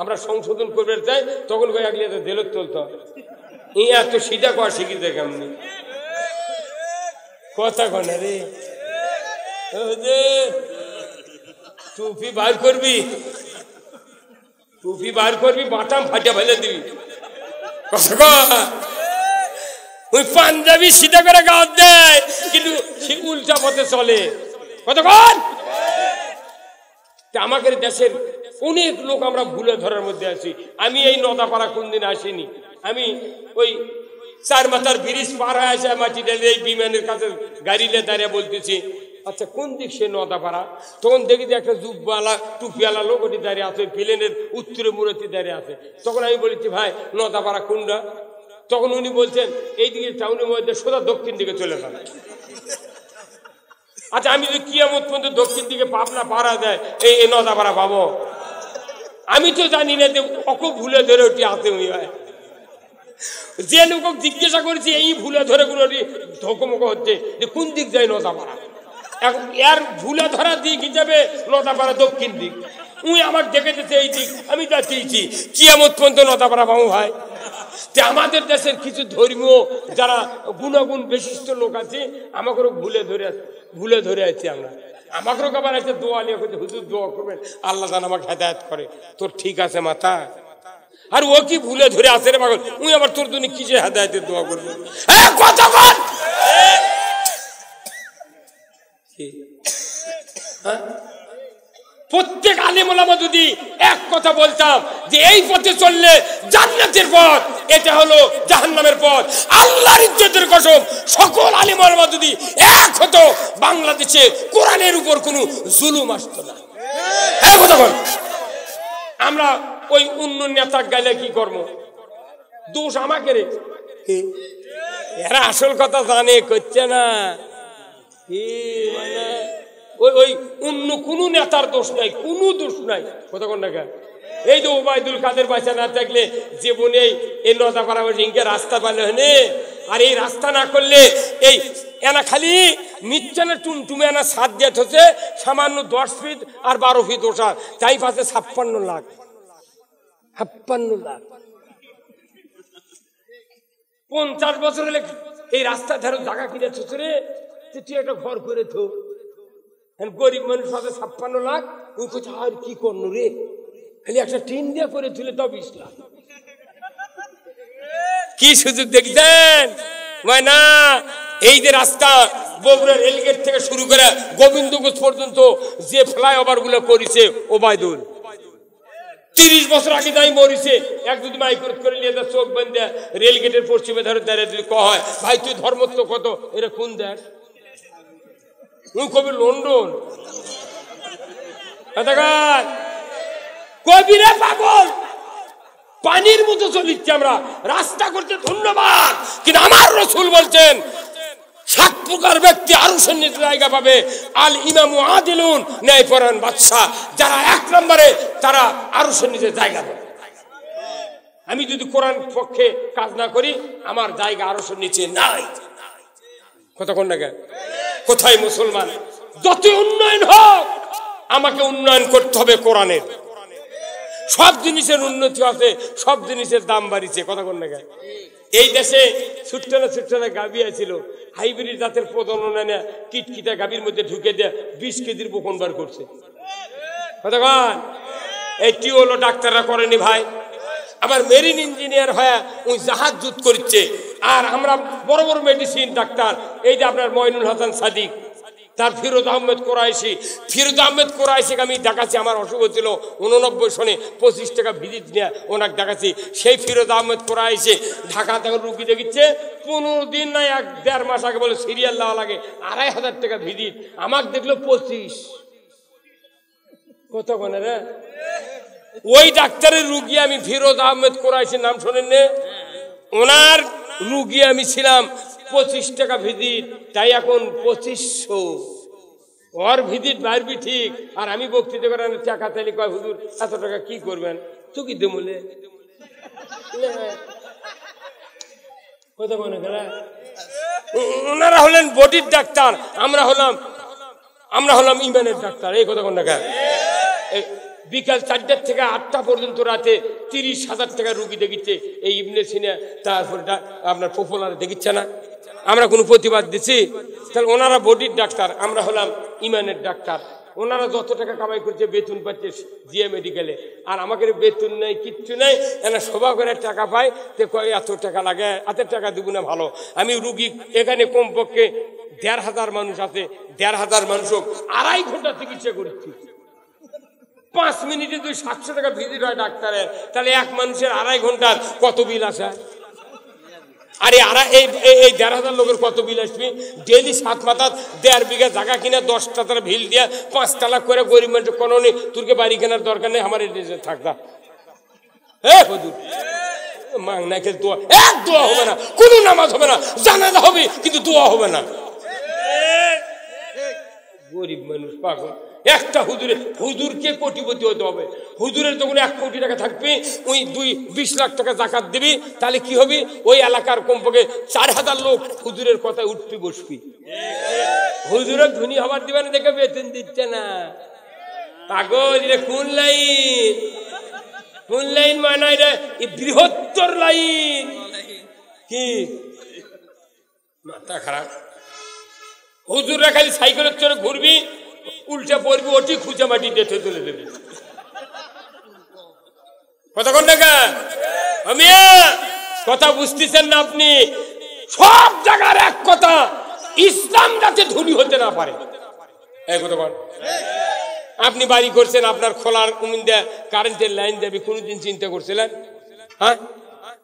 আমরা সংশোধন করতে চাই, তখন আগলে জেলত চলতে হবে। এই এত সিধা করা শিখিতে কেমনি? কথা কনে রে, টুপি বার করবি, টুপি বার করবি, বাটাম ফাটিয়া ফেলে দিবি। ওই পাঞ্জাবি সিধা করে গাওয়ার দেয়, কিন্তু সে উল্টা পথে চলে। কতক্ষণ। আমাদের দেশের অনেক লোক আমরা ভুলে ধরার মধ্যে আছি। আমি এই নদাপাড়া কোনদিন আসিনি, আমি ওই 4 মাথার ব্রিজ পার হয়ে আসে মাটি ডালে এই বিমানের কাছে গাড়িলে দাঁড়িয়ে বলতেছি, আচ্ছা কোন দিক সে নদাপাড়া? তখন দেখি যে একটা জুব্বালা টুপিওয়ালা লোক ওটি দাঁড়িয়ে আছে, প্লেনের উত্তরে মূরতি দাঁড়িয়ে আছে। তখন আমি বলেছি ভাই নদাপাড়া কোনটা? তখন উনি বলছেন এইদিকে টাউনের মধ্যে সোজা দক্ষিণ দিকে চলে যান। আচ্ছা আমি যদি কিয়ামত পর্যন্ত দক্ষিণ দিকে পাবনা পাড়া দেয়, এই নদাপাড়া পাবো? আমি তো জানি না যে অক ভুলে ধরে ওটি আছে। ওই হয় যে লোক জিজ্ঞাসা করেছি এই ভুলে ধরে কোনো ধকমক হচ্ছে যে কোন দিক যায় নদাপাড়া। এখন এর ভুলে ধরা দিক হিসাবে নদাপাড়া দক্ষিণ দিক। উনি আমার দেখে যেতে এই দিক, আমি যা চেয়েছি কিয়ামত পর্যন্ত নদাপাড়া পাবো ভাই। আমাদের দেশের কিছু ধর্মীয় যারা গুণাগুণ বিশিষ্ট লোক আছে আমাকেও ভুলে ধরে আছি আমরা। আমাকেও আবার আছে দোয়া নিয়ে হুজুর দোয়া করবেন, আল্লাহ যেন আমাকে হেদায়েত করে। তোর ঠিক আছে মাথা? আর ও কি ভুলে ধরে আসে রে পাগল? উনি আবার তোর জন্য কিসে হেদায়েতের দোয়া করবে? প্রত্যেক আলেম ওলামা যদি এক কথা বলতাম যে এই পথে চললে জান্নাতের পথ, এটা হলো জাহান্নামের পথ, আল্লাহর ইজ্জতের কসম সকল আলেম ওলামা যদি এক হতো, বাংলাদেশে কোরআনের উপর কোনো জুলুম আসতো না। হ্যাঁ কথা বল। আমরা ওই অন্য নেতা গাইলে কি করবো? দোষ আমাকে রে। এরা আসল কথা জানে, করছে না। মানে ওই অন্য কোন নেতার দোষ নাই, কোনো দোষ নাই। কথা কোন টাকা? এই যে ওবায়দুল কাদের বাঁচা না থাকলে জীবনে এই নদাপাড়া ইনকে রাস্তা পালে হনে। আর এই রাস্তা না করলে এই এনা খালি নিচ্ছানা টুমটুমে এনা সাত দিয়ে হচ্ছে সামান্য 10 ফিট আর 12 ফিট ওঠা, তাই পাশে 56 লাখ। 56 লাখ 50 বছর হলে এই রাস্তা ধারে জায়গা কিনে রে, তুই একটা ঘর করে থো। গরিব মানুষ পাশে 56 লাখ, ওই কোথায় আর কি করলো রে? খালি একটা টিন দিয়ে করে তুলে তাও 20 লাখ। কি সুযোগ দেখছেন? না এই যে রাস্তা বগুড়া রেলগেট থেকে শুরু করে গোবিন্দগঞ্জ পর্যন্ত যে ফ্লাইওভার গুলো করেছে ওবায়দুল, 30 বছর আগে যাই মরিছে। এক যদি মাইক্রোট করে নিয়ে যা চোখ বেঁধে রেলগেটের পশ্চিমে ধারে দাঁড়িয়ে যদি কয় ভাই তুই ধর্মত্ব কত, এটা কোন দেশ? কবি লন্ডন কবিরে পাগল পানির মতো চলিচ্ছে আমরা রাস্তা করতে। ধন্যবাদ। কিন্তু আমার রাসূল বলছেন 7 প্রকার ব্যক্তি আরো সন্নিহিত জায়গা পাবে। আল ইমামু আদিলুন, ন্যায়পরায়ণ বাদশাহ। যারা 1 নম্বরে তারা আরো সন্নিহিত জায়গা পাবে। আমি যদি কোরআন পক্ষে কাজ না করি আমার জায়গা আরো নিচে নাই। কথা কোন জায়গায়? কোথায় মুসলমান? যত উন্নয়ন হোক আমাকে উন্নয়ন করতে হবে কোরআনের। সব জিনিসের উন্নতি আছে, সব জিনিসের দাম বাড়িছে, কথা কোন জায়গায়? এই দেশে ছোট্ট না গাভী ছিল, হাইব্রিড জাতের প্রজনন এনে কিটকিটা গাভীর মধ্যে ঢুকে দিয়ে 20 কেজির বকন বার করছে, কথা কন? এইটি হলো ডাক্তাররা করেনি ভাই। আমার মেরিন ইঞ্জিনিয়ার হয়ে ওই জাহাজ যুদ্ধ করছে, আর আমরা বড় বড় মেডিসিন ডাক্তার, এই যে আপনার মইনুল হাসান সাদিক, তার ফিরোজ আহমেদ কোরাইশি আমি দেখাচ্ছি, আমার অসুখ ছিল 89 সনে 25 টাকা ভিজিট নিয়ে ওনাকে দেখাচ্ছি। সেই ফিরোজ আহমেদ কোরাইশি ঢাকা থেকে রুগী দেখিচ্ছে 15 দিন না 1-1.5 মাস আগে, বলে সিরিয়াল দেওয়া লাগে, 2500 টাকা ভিজিট, আমাকে দেখলো 25, কত কোনে রে? ওই ডাক্তারের রুগী আমি ফিরোজ আহমেদ কোরাইশির নাম শোনেন না? ওনার রুগী আমি ছিলাম 25 টাকা ভিজিট, তাই এখন 2500। ওর ভিজিট বাড়বি ঠিক, আর আমি বক্তৃতা করেন টাকা তাইলে কয় হুজুর এত টাকা কি করবেন, তুই কি দেমলে কথা মনে করে? ওনারা হলেন বডির ডাক্তার, আমরা হলাম ইমানের ডাক্তার, এই কথা কোন টাকা? বিকাল 4টা থেকে 8টা পর্যন্ত রাতে 30,000 টাকা রুগী দেখিচ্ছে এই ইবনে সিনা, তারপর আপনার পপুলার দেখিচ্ছে না। আমরা কোনো প্রতিবাদ দিচ্ছি? তাহলে ওনারা বডির ডাক্তার, আমরা হলাম ইমানের ডাক্তার। ওনারা যত টাকা কামাই করছে বেতন পাচ্ছে জিএ মেডিকেলে, আর আমাকে বেতন নেই, কিচ্ছু নেই, এনা সভা করে টাকা পায়, তো কয় এত টাকা লাগে, এত টাকা দেবো না ভালো। আমি রুগী এখানে কমপক্ষে 1,500 মানুষ আছে, 1,500 মানুষ 2.5 ঘন্টা চিকিৎসা করছি, 5 মিনিটে 700 টাকা ভিজিট হয় ডাক্তারের, তাহলে এক মানুষের 2.5 ঘন্টার কত বিল আসে? আরে এই 1,500 লোকের কত বিল আসবে? ডেলি 7 মাথা 1.5 বিঘা জায়গা কিনা 10টা তারা ভিল দিয়া 5 তালাক করে গরিব মানুষ কোনো নেই, তোরকে বাড়ি কেনার দরকার নেই, আমার দেশে থাকতা। হ্যাঁ হুজুর মাংনা খেল দোয়া, এক দোয়া হবে না, কোনো নামাজ হবে না, জানাজা হবে কিন্তু দোয়া হবে না। গরিব মানুষ পাগল। একটা হুজুরকে কোটিপতি হতে হবে। হুজুরের যখন 1 কোটি টাকা থাকবে, ওই 20 লাখ টাকা জাকাত দিবি, তাহলে কি হবে? ওই এলাকার কমপক্ষে 4,000 লোক হুজুরের কথায় উঠবি বসবি। হুজুরের ধনী হবার দিবে না দেখে বেতন দিচ্ছে না, পাগল। রে কোন লাইন মানে রে? বৃহত্তর লাইন। কি মাথা খারাপ? হুজুররা খালি সাইকেলের চড়ে ঘুরবি, উল্টে পড়বি, ওটি খুঁজে মাটি ডেটে তুলে দেবে, কথা কোন টাকা? কথা বুঝতেছেন না আপনি? সব জায়গার এক কথা, ইসলাম যাতে ধনী হতে না পারে, এই কথা বল। আপনি বাড়ি করছেন, আপনার খোলার কারেন্টের লাইন দেবে, কোনদিন চিন্তা করছিলেন? হ্যাঁ,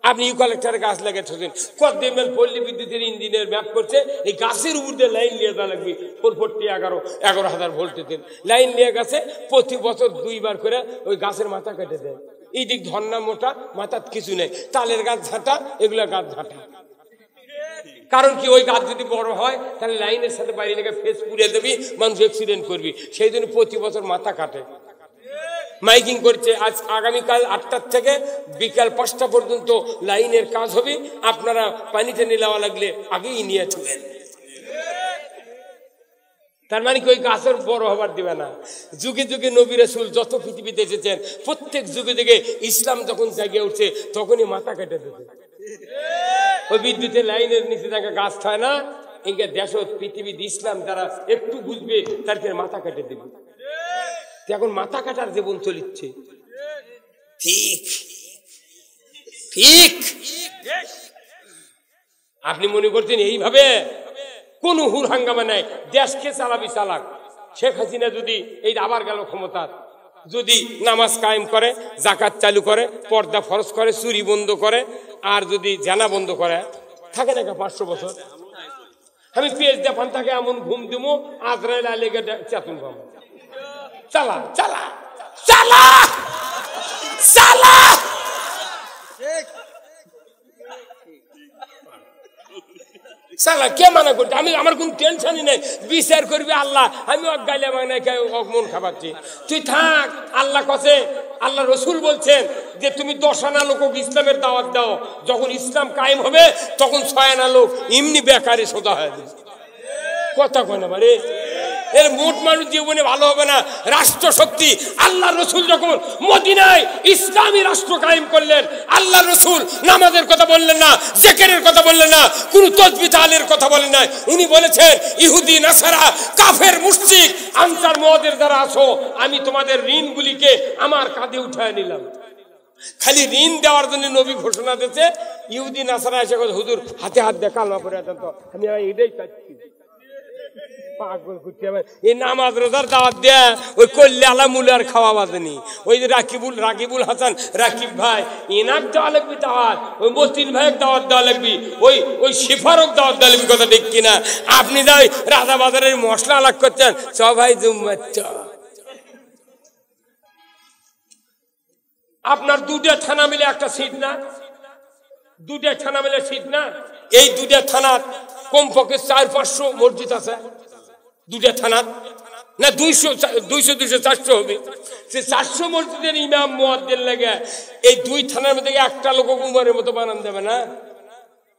আপনি ইউকালেক্টারে গাছ লাগাচ্ছেন, কতদিন পল্লী বিদ্যুতের ইঞ্জিনিয়ার ম্যাপ করছে, এই গাছের উপর দিয়ে লাইন নিয়ে দেওয়া লাগবে 11,000 ভোল্টেজের লাইন নিয়ে গেছে, প্রতি বছর 2 বার করে ওই গাছের মাথা কেটে দেয়। এই দিক ধর্না মোটা, মাথার কিছু নেই, তালের গাছ ঝাঁটা, এগুলা গাছ ঝাঁটা। কারণ কি, ওই গাছ যদি বড় হয় তাহলে লাইনের সাথে বাইরে লেগে ফেস পুড়িয়ে দেবি, মানুষ অ্যাক্সিডেন্ট করবি, সেই জন্য প্রতি বছর মাথা কাটে। মাইকিং করছে, আজ আগামীকাল 8টা থেকে বিকাল 5টা পর্যন্ত লাইনের কাজ হবে, আপনারা পানিতে নেওয়া লাগলে আগেই নিয়ে চলেন। তার মানে কি ওই গাছের বড় হবার দিবে না? যুগে যুগে নবী রাসূল যত পৃথিবীতে এসেছেন, প্রত্যেক যুগে যুগে ইসলাম যখন জাগে উঠছে তখনই মাথা কেটে দিতে। ওই বিদ্যুতের লাইনের নিচে দেখা গাছ হয় না, ইনকা দেশ পৃথিবীর ইসলাম যারা একটু বুঝবে তারপরে মাথা কেটে দেবে। এখন মাথা কাটার জীবন চলিচ্ছে। ঠিক ঠিক আপনি মনে করছেন এইভাবে কোন হুর হাঙ্গামা নাই, দেশকে চালাবি চালাক। শেখ হাসিনা যদি এই আবার গেল ক্ষমতা, যদি নামাজ কায়েম করে, জাকাত চালু করে, পর্দা ফরজ করে, চুরি বন্ধ করে, আর যদি জানা বন্ধ করে, থাকে না 500 বছর। আমি পেজ দেখান তাকে এমন ঘুম দিব, আজরাইল আলেগে চেতন পাবো। চালা চালা চালা চালা, চালা কে মানা করছে? আমার কোন টেনশনই নেই, বিচার করবি আল্লাহ। আমি গাইলে মানে মন খাবাচ্ছি, তুই থাক। আল্লাহ কছে, আল্লাহ রসুল বলছেন যে তুমি 10 আনা লোক ইসলামের দাওয়াত দাও, যখন ইসলাম কায়েম হবে তখন 6 আনা লোক এমনি বেকারে সোজা হয়ে যাবে। কথা কয় না বারে, এর মোট মানুষ জীবনে ভালো হবে না। রাষ্ট্র শক্তি আল্লাহ রসুল যখন মদিনায় ইসলামী রাষ্ট্র কায়েম করলেন, আল্লাহ রসুল নামাজের কথা বললেন না, জিকিরের কথা বললেন না, কোন তাসবিহ তাহলিলের কথা বলেন না। উনি বলেছেন ইহুদি নাসারা কাফের মুশরিক আনসার মুহাজির যারা আছো, আমি তোমাদের ঋণগুলিকে আমার কাঁধে উঠায় নিলাম। খালি ঋণ দেওয়ার জন্য নবী ঘোষণা দিয়েছে। ইহুদি নাসারা এসে কথা, হুজুর হাতে হাত দিয়ে কালমা পড়ে দেন, তো আমি এটাই চাচ্ছি। এই নামাজ রোজার দাওয়াত দেয়া ওই কল্লে আলা মুলার খাওয়া বাজেনি। ওই যে রাকিবুল হাসান রাকিব ভাই, এনাক দেওয়া লাগবি দাওয়াত, ওই মতিন ভাইয়ের দাওয়াত দেওয়া লাগবি, ওই শিফারক দাওয়াত দেওয়া লাগবি। কথা ঠিক কিনা? আপনি যাই রাজা বাজারের মশলা আলাগ করছেন, সবাই জুম্মাচ্ছ। আপনার দুটা থানা মিলে একটা সিট না, দুটা থানা মিলে সিট না। এই দুটা থানার কমপক্ষে 400-500 মসজিদ আছে। দুটা থানা না 200-400 হবে। সে 400 মসজিদের ইমাম মুয়াজ্জিন লাগে এই দুই থানার মধ্যে একটা লোক উমরের মতো বানান দেবে না।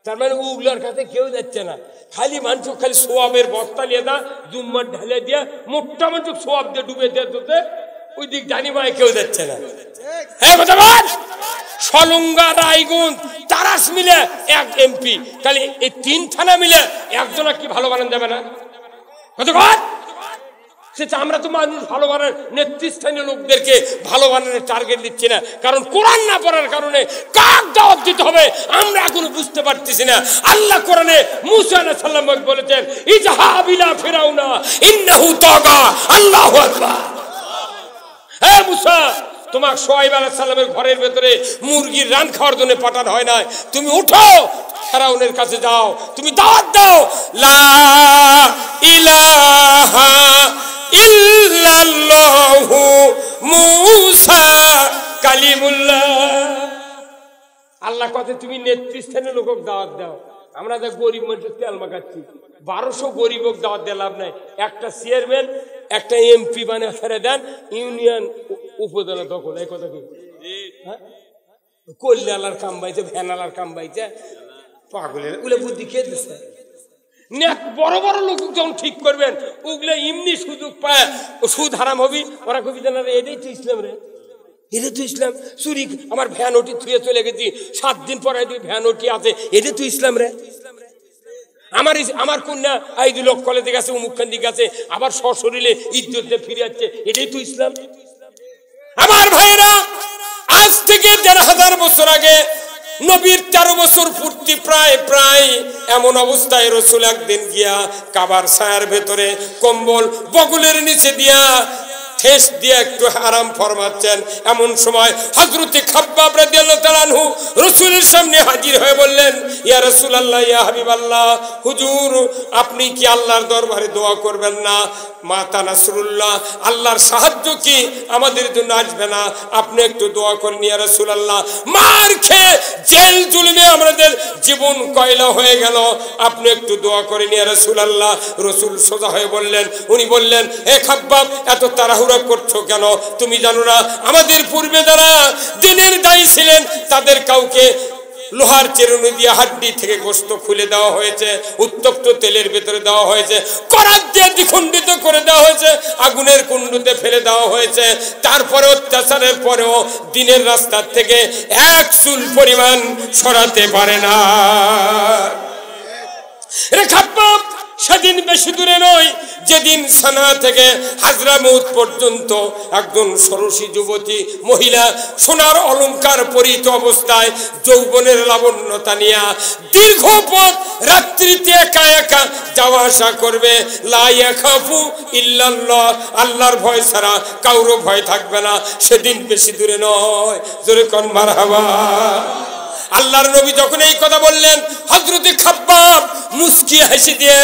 তার মানে উগলার কাছে কেউ যাচ্ছে না, খালি মানুষ খালি সোয়াবের বস্তা নিয়ে দা জুম্মার ঢালে দিয়ে মোটা মানুষ সোয়াব দিয়ে ডুবে দিয়ে ওই দিক জানি মায় কেউ যাচ্ছে না। হ্যাঁ কথা বল। সলঙ্গা, রায়গঞ্জ, তারাস মিলে এক এমপি, খালি এই 3 থানা মিলে একজনা কি ভালো বানান দেবে না? সেটা আমরা তো মানুষ ভালো বানানোর নেতৃস্থানীয় লোকদেরকে ভালো বানানোর টার্গেট দিচ্ছি না, কারণ কোরআন না পড়ার কারণে কাক দাওয়াত দিতে হবে আমরা এখনো বুঝতে পারতেছি না। আল্লাহ কোরআনে মুসা আলাইহিস সালাম বলেছেন ইজহাব ইলা ফিরাউনা ইন্নাহু তাগা। আল্লাহু আকবার। হে মুসা, তোমার শুআয়ব আলাইহিস সালামের ঘরের ভেতরে মুরগির রান খাওয়ার জন্য পাঠানো হয় না, তুমি উঠো ফিরাউনের কাছে যাও, তুমি দাওয়াত দাও লা ইলাহা ইল্লাল্লাহু মুসা কালিমুল্লাহ। আল্লাহ কথা তুমি নেতৃস্থানীয় লোকক দাওয়াত দাও। আমরা যা গরিব মানুষের তেল মাখাচ্ছি, 1200 গরিবক দাওয়াত দিয়ে লাভ নাই। একটা চেয়ারম্যান একটা এমপি বানিয়ে ছেড়ে দেন, ইউনিয়ন উপজেলা দখল। এই কথা কি কল্যাণার কাম বাইছে, ভ্যানালার কাম বাইছে, পাগলের উলে বুদ্ধি খেয়ে দিচ্ছে। বড় বড় লোক যখন ঠিক করবেন ওগুলো এমনি সুযোগ পায় সুদ হারাম হবি। ওরা কবি জানা এটাই তো ইসলাম রে, এটা তো ইসলাম। চুরি আমার ভ্যান ওটি থুয়ে চলে গেছি, 7 দিন পরে ভ্যান ওটি আছে, এটা তো ইসলাম রে। আমার কন্যা এই 2 লক্ষ কলেজে গেছে, অমুকখান দিকে গেছে, আবার সশরীরে ইজ্জতে ফিরে যাচ্ছে, এটাই তো ইসলাম। আমার ভাইয়েরা, আজ থেকে 1500 বছর আগে নবীর 13 বছর পূর্তি প্রায় এমন অবস্থায় রাসূল একদিন গিয়া কাবার ছায়ার ভেতরে কম্বল বগলের নিচে দিয়া ঠেস দিয়ে একটু আরাম ফরমাচ্ছেন। এমন সময় হযরত খাব্বাব রাদিয়াল্লাহু তাআলা আনহু রাসূলের সামনে হাজির হয়ে বললেন ইয়া রাসূলুল্লাহ, ইয়া হাবিবাল্লাহ, হুজুর আপনি কি আল্লাহর দরবারে দোয়া করবেন না? মাতা নাসরুল্লাহ, আল্লাহর সাহায্য কি আমাদের জন্য আসবে না? আপনি একটু দোয়া করেন ইয়া রাসূলুল্লাহ। মার খেয়ে জেল জুলুমে আমাদের জীবন কয়লা হয়ে গেল, আপনি একটু দোয়া করেন ইয়া রাসূলুল্লাহ। রাসূল সোজা হয়ে বললেন, উনি বললেন হে খাব্বাব, এত তাড়াহুড়া করছো কেন? তুমি জানো না আমাদের পূর্বে যারা দিনের দায়ী ছিলেন তাদের কাউকে লোহার চেরুনি দিয়ে হাড্ডি থেকে গোশত খুলে দেওয়া হয়েছে, উত্তপ্ত তেলের ভেতরে দেওয়া হয়েছে, করাত দিয়ে দ্বিখণ্ডিত করে দেওয়া হয়েছে, আগুনের কুণ্ডুতে ফেলে দেওয়া হয়েছে। তারপরে অত্যাচারের পরেও দিনের রাস্তার থেকে 1 চুল পরিমাণ সরাতে পারে না। রে খাব্বাব, সেদিন বেশি দূরে নয় যেদিন সানা থেকে হাজরামউত পর্যন্ত একজন ষোড়শী যুবতী মহিলা সোনার অলংকার পরিহিত অবস্থায় যৌবনের লাবণ্যতা নিয়ে দীর্ঘ পথ রাত্রিতে একা একা যাওয়া আসা করবে। লা ইয়াখাফু ইল্লাল্লাহ, আল্লাহর ভয় ছাড়া কারো ভয় থাকবে না। সেদিন বেশি দূরে নয়, জোরে কোন মারহাবা। আল্লাহর নবী যখন এই কথা বললেন, হযরত খাব্বাব মুস্কি হেসে দিয়ে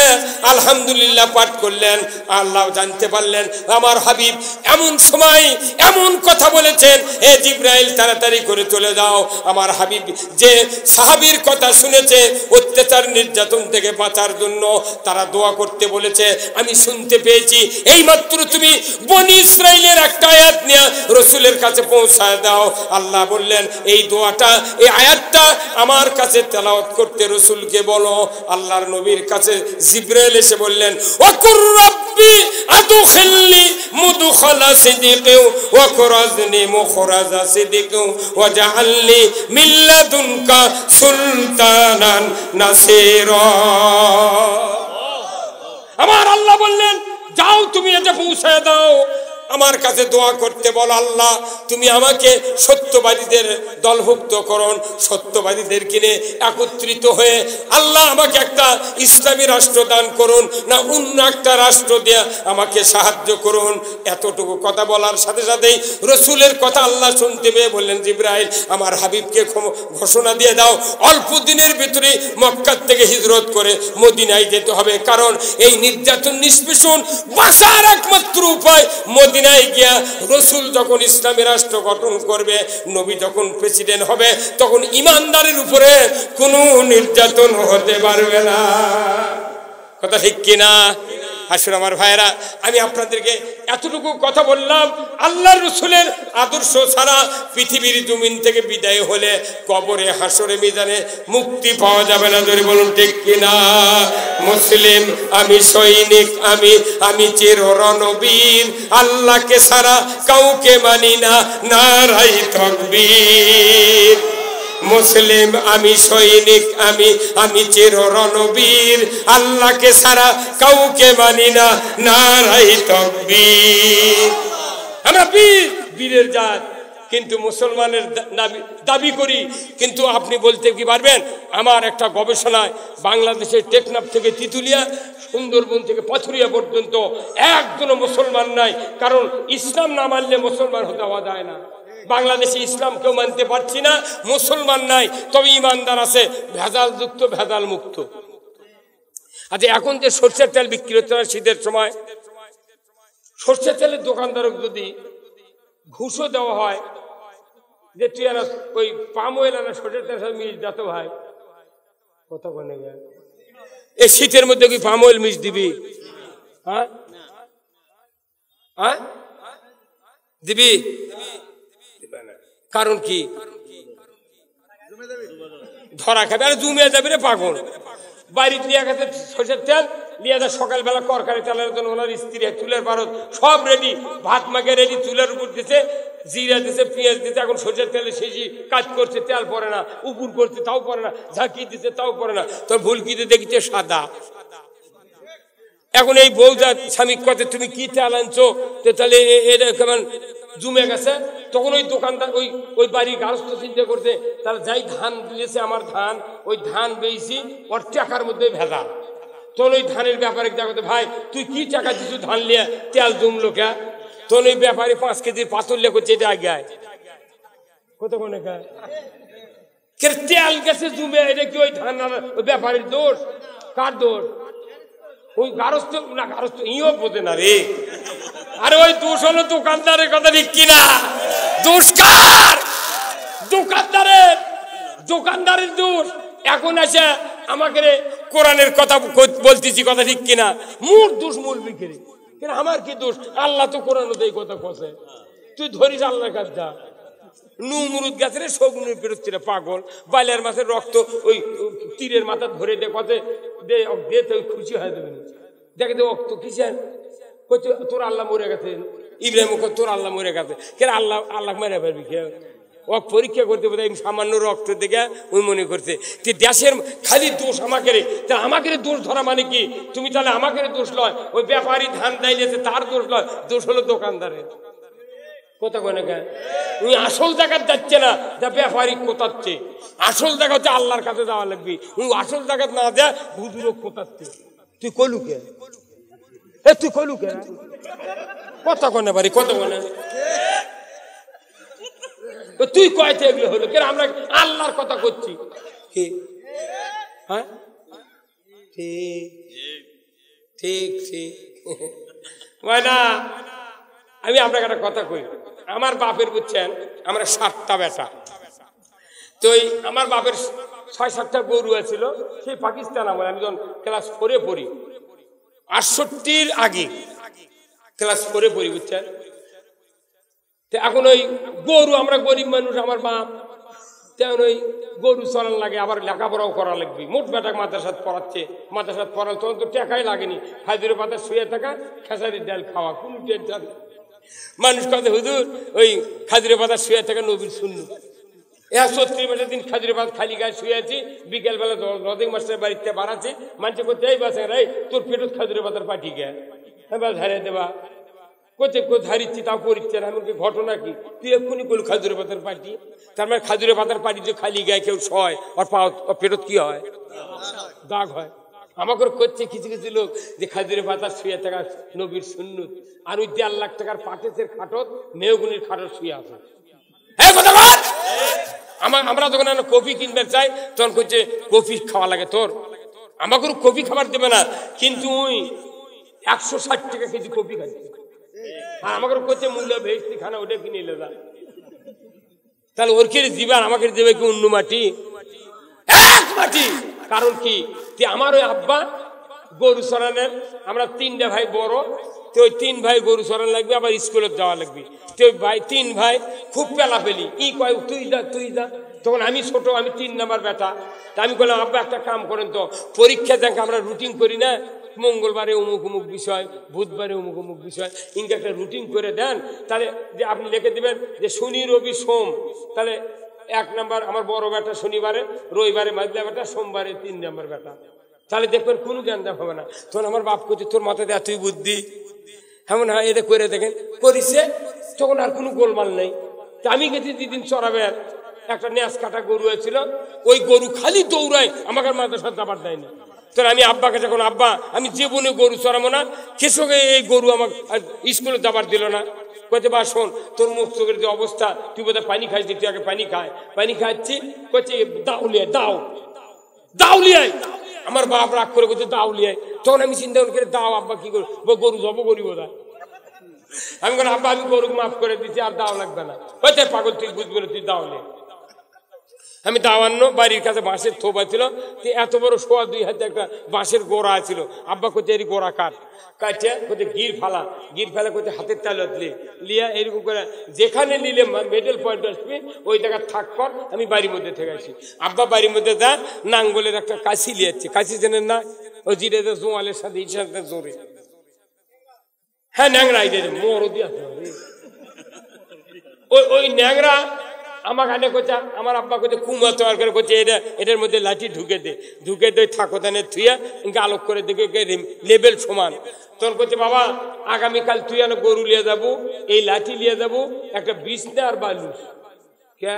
আলহামদুলিল্লাহ পাঠ করলেন। আল্লাহ জানতে পারলেন আমার হাবিব এমন সময় এমন কথা বলেছেন, হে জিবরাইল তাড়াতাড়ি করে চলে যাও। আমার হাবিব যে সাহাবীর কথা শুনেছে অত্যাচার নির্যাতন থেকে বাঁচার জন্য তারা দোয়া করতে বলেছে, আমি শুনতে পেয়েছি। এইমাত্র তুমি বনি ইসরাইলের একটা আয়াত নিয়ে রাসূলের কাছে পৌঁছায় দাও। আল্লাহ বললেন এই দোয়াটা, এই আয়াতটা আমার কাছে তেলাওয়াত করতে রাসূল রসুলকে বলো। আল্লাহর নবীর কাছে জিবরাইল এসে বললেন, ওয়াকুর রাব্বি আদখিলনি মুদখালা সিদকিন ওয়াখরাজনি মুখরাজা সিদকিন ওয়াজআলনি মিন লাদুনকা সুলতানান নাসীরা। আমার আল্লাহ বললেন, যাও তুমি এটা পৌঁছায় দাও, আমার কাছে দোয়া করতে বলো, আল্লাহ তুমি আমাকে সত্যবাদীদের দলভুক্ত করুন, সত্যবাদীদের কিনে একত্রিত হয়ে আল্লাহ আমাকে একটা ইসলামী রাষ্ট্র দান করুন, না অন্য একটা রাষ্ট্র দিয়ে আমাকে সাহায্য করুন। এতটুকু কথা বলার সাথে সাথেই রসুলের কথা আল্লাহ শুনতে পেয়ে বললেন, জিবরাইল আমার হাবিবকে ঘোষণা দিয়ে দাও, অল্প দিনের ভিতরে মক্কা থেকে হিজরত করে মদিনায় যেতে হবে, কারণ এই নির্যাতন নিষ্পেষণ বাঁচার একমাত্র উপায় মদিনায় গিয়া। রসুল যখন ইসলামী রাষ্ট্র গঠন করবে, নবী যখন প্রেসিডেন্ট হবে, তখন ইমানদারের উপরে কোনো নির্যাতন হতে পারবে না। কথা ঠিক কিনা? আসুন আমার ভাইরা, আমি আপনাদেরকে এতটুকু কথা বললাম, আল্লাহর রসুলের আদর্শ ছাড়া পৃথিবীর জমিন থেকে বিদায় হলে কবরে হাসরে মিজানে মুক্তি পাওয়া যাবে না। ধরে বলুন ঠিক কিনা? মুসলিম আমি, সৈনিক আমি, আমি চির রণবীর, আল্লাহকে ছাড়া কাউকে মানি না, নারাই তাকবীর। মুসলিম আমি, সৈনিক আমি, আমি চির রণবীর, আল্লাহকে ছাড়া কাউকে মানি না, নারাই তাকবীর। আমরা বীর, বীরের জাত, কিন্তু মুসলমানের দাবি করি। কিন্তু আপনি বলতে কি পারবেন? আমার একটা গবেষণায় বাংলাদেশের টেকনাফ থেকে তিতুলিয়া, সুন্দরবন থেকে পাথুরিয়া পর্যন্ত একজনও মুসলমান নাই, কারণ ইসলাম না মানলে মুসলমান হতে হওয়া যায় না। বাংলাদেশে ইসলাম কেউ মানতে পারছি না, মুসলমান নাই, তবে ইমানদার আছে, ভেজাল যুক্ত ভেজাল মুক্ত। আচ্ছা, এখন যে সরষের তেল বিক্রি হচ্ছে না শীতের সময়, সরষের তেলের দোকানদারক যদি ঘুষও দেওয়া হয় যে তুই আর ওই পাম অয়েল আর সরষের তেল মিশ যাতো ভাই, কথা বলে এই শীতের মধ্যে কি পাম অয়েল মিশ দিবি? হ্যাঁ হ্যাঁ দিবি? কারণ কি? ধরা খাবে আর জুমিয়ে যাবে রে পাগল। বাড়িতে নিয়ে গেছে সরষের তেল, নিয়ে যায় সকালবেলা তরকারি তেলের জন্য ওনার স্ত্রী চুলের ভারত সব রেডি, ভাত মাকে রেডি, চুলের উপর দিছে, জিরা দিছে, পেঁয়াজ দিছে, এখন সরষের তেলে শেষি কাজ করছে, তেল পরে না, উপর করছে তাও পরে না, ঝাঁকি দিছে তাও পরে না, তোর ভুলকিতে দেখছে সাদা। এখন এই বউ যা স্বামী কথা তুমি কি তেল আনছো, তাহলে এটা কেমন জমে গেছে। তখন ওই দোকানদার ওই বাড়ির গার্হস্থ চিন্তা করছে, তারা যাই ধান দিয়েছে আমার ধান, ওই ধান বেশি ওর টাকার মধ্যে ভেজাল। তখন ওই ধানের ব্যাপারে দেখো, ভাই তুই কি টাকা দিচ্ছ ধান লিয়ে তেল জমলো কে? তখন ওই ব্যাপারে 5 কেজি পাথর লে করছে, এটা আগে কতক্ষণে খায় তেল গেছে জমে, এটা কি ওই ধান ওই ব্যাপারের দোষ? কার দোষ? ওই গার্হস্থ না, গার্হস্থ ইও বোঝে না রে। আরে ওই দোষ হলো দোকানদারের, কথা ঠিক কিনা? দোষ কার? দোকানদারের, দোকানদারের দোষ। এখন এসে আমাকে কোরআনের কথা বলতেছি, কথা ঠিক কিনা? মোর দোষ মূল বিক্রি, কিন্তু আমার কি দোষ? আল্লাহ তো কোরআন এই কথা কছে, তুই ধরিস আল্লাহর কাছে যা। নুমরুদ গাছের শগুনের বিরুদ্ধে পাগল, বাইলের মাছের রক্ত ওই তীরের মাথা ধরে দে, কথা দে দে, তুই খুশি হয়ে দেবে। দেখে দে রক্ত কিসের? তোর আল্লাহ মরে গেছে। ইব্রাহিম তোর আল্লাহ মরে গেছে, কেন আল্লাহ আল্লাহ মেরে পারবি কে? ও পরীক্ষা করতে বোধ সামান্য রক্ত দেখে ওই মনে করছে যে দেশের খালি দোষ আমাকে, আমাকে দোষ ধরা মানে কি? তুমি তাহলে আমাকে দোষ লয়, ওই ব্যাপারী ধান দাইলেছে তার দোষ লয়, দোষ হলো দোকানদারের। কথা কয় না কেন? ওই আসল জায়গায় যাচ্ছে না, যা ব্যাপারী কোথাচ্ছে। আসল জায়গা হচ্ছে আল্লাহর কাছে যাওয়া লাগবে, ওই আসল জায়গা না দেয় হুজুরও কোথাচ্ছে। তুই কলু কে? তুই কলু কে? কথা কয় না বাড়ি, কথা কয় না তুই কয়তে এগুলো হলো কেন? আমরা আল্লাহর কথা করছি। হ্যাঁ ঠিক ঠিক ঠিক না। আমি আপনাকে একটা কথা কই, আমার বাপের বুঝছেন আমরা 7টা বেটা, তো আমার বাপের 6-7টা গরু ছিল, সেই পাকিস্তান আমলে আমি যখন ক্লাস 4-এ পড়ি, 68-র আগে ক্লাস 4-এ পড়ি বুঝছেন। এখন ওই গরু, আমরা গরিব মানুষ, আমার বাপ তেমন ওই গরু চলান লাগে, আবার লেখাপড়াও করা লাগবে। মোট বেটা মাদ্রাসাত পড়াচ্ছে, মাদ্রাসাত পড়াল তখন তো টাকাই লাগেনি, খাজুরের পাতা শুয়ে থাকা, খেসারির ডাল খাওয়া, কোনো টেনশন। মানুষ কথা হুজুর ওই খাজুরের পাতা শুয়ে থাকা নবীর সুন্নাত। 36 মাসের দিন খাজুরের পাতা খালি গায়ে শুয়ে আছি, বিকেলবেলা রদিক মাস্টার বাড়িতে বাড়াচ্ছে, মানুষ করতে এই বাসে রে তোর পেটত খাজুরের পাতার পাঠি গে এবার ধারে দেবা কোথায় হারিচ্ছি তাও পরিচ্ছে না। এমনকি ঘটনা কি তুই এক্ষুনি করল খাজুরের পাতার পাটি, তার মানে খাজুরের পাতার পাটি যে খালি গায়ে কেউ শয় আর পা পেটত কি হয়, দাগ হয়। আমাকে করছে কিছু কিছু লোক যে খাজুরের পাতার শুয়ে থাকা নবীর সুন্নত, আর ওই 1.5 লাখ টাকার পাটেসের খাটত মেয়গুনির খাটত শুয়ে আছে। হ্যাঁ কথা বল। আমরা যখন কফি কিনতে চাই তখন করছে কফি খাওয়া লাগে তোর, আমাকে কফি খাবার দেবে না, কিন্তু ওই 160 টাকা কেজি কফি খাচ্ছে। আর আমাকে করছে মূল্য ভেস্তি খানা ওটা কিনে এলে যা, তাহলে ওর কে দিবে আর আমাকে দেবে কি অন্য মাটি, এক মাটি। কারণ কি আমার ওই আব্বা গরু চড়ানোর, আমরা 3টা ভাই বড়, তো ওই 3 ভাই গরু চড়ানো লাগবে, আবার স্কুলে যাওয়া লাগবে। তো ভাই 3 ভাই খুব পেলাপেলি, ই কয় তুই যা তুই যা। তখন আমি ছোট, আমি 3 নাম্বার বেটা, তা আমি বললাম আব্বা একটা কাম করেন তো, পরীক্ষা যাকে আমরা রুটিন করি না, মঙ্গলবারে অমুক অমুক বিষয়, বুধবারে অমুক অমুক বিষয়, ইনকে একটা রুটিন করে দেন, তাহলে যে আপনি লিখে দেবেন যে শনি রবি সোম, তাহলে 1 নাম্বার আমার বড় বেটা শনিবারে, রবিবারে মাঝলা বেটা, সোমবারে 3 নাম্বার বেটা, তাহলে দেখবেন কোনো জ্ঞান দেওয়া হবে না। তখন আমার বাপ করছে তোর মাথায় দেওয়া তুই বুদ্ধি, এমন হয় এটা করে দেখেন করিছে, তখন আর কোনো গোলমাল নেই। তা আমি গেছি 2 দিন চড়াবে, একটা ন্যাস কাটা গরু হয়েছিল, ওই গরু খালি দৌড়ায়, আমাকে মাদ্রাসার দাবার দেয় না। তোর আমি আব্বাকে যখন আব্বা আমি জীবনে গরু চড়াবো না, কৃষকে এই গরু আমাকে স্কুলে দাবার দিল না, কইতে বা শোন তোর মুখ চোখের যে অবস্থা, তুই বোধহয় পানি খাইছি, তুই আগে পানি খায়, পানি খাচ্ছি, কইছে দাউলিয়ায় দাও দাউলিয়ায়। আমার বাপ রাগ করে বলছে দাউলিয়ায়। তখন আমি চিন্তা করে দাও আব্বা কি করবো, গরু জব করি বোধ হয়। আমি বলি আব্বা আমি গরু মাফ করে দিচ্ছি, আর দাও লাগবে না। হয়তো পাগল তুই বুঝবি না, তুই দাওলে। আমি দাওয়ান্ন বাড়ির কাছে বাঁশের থোপা ছিল, এত বড় 2.5 হাতে একটা বাঁশের গোড়া ছিল। আব্বা কোথায় এর গোড়া কাট কাটে কোথায় গির ফালা, গির ফেলা কোথায় হাতের তালত লিয়া এরকম করে যেখানে নিলে মেডেল পয়েন্ট আসবে ওই জায়গায় থাক কর, আমি বাড়ির মধ্যে থেকে আসি। আব্বা বাড়ির মধ্যে যা নাঙ্গলের একটা কাশি লিয়াচ্ছে, কাশি চেনেন না, ওই জিরে জোয়ালের সাথে ইর সাথে জোরে, হ্যাঁ ন্যাংরা মরদি আছে ওই ন্যাংরা আমার কানে করছে, আমার আব্বা করছে কুমা তৈরি করে করছে এটার মধ্যে লাঠি ঢুকে দে ঠাকুরদানে থুয়া ইনকে আলোক করে দেখে লেভেল সমান। তখন করছে বাবা আগামীকাল তুই আনো গরু লিয়ে যাবো, এই লাঠি লিয়ে যাবো, একটা বিছনা আর বালুস, কে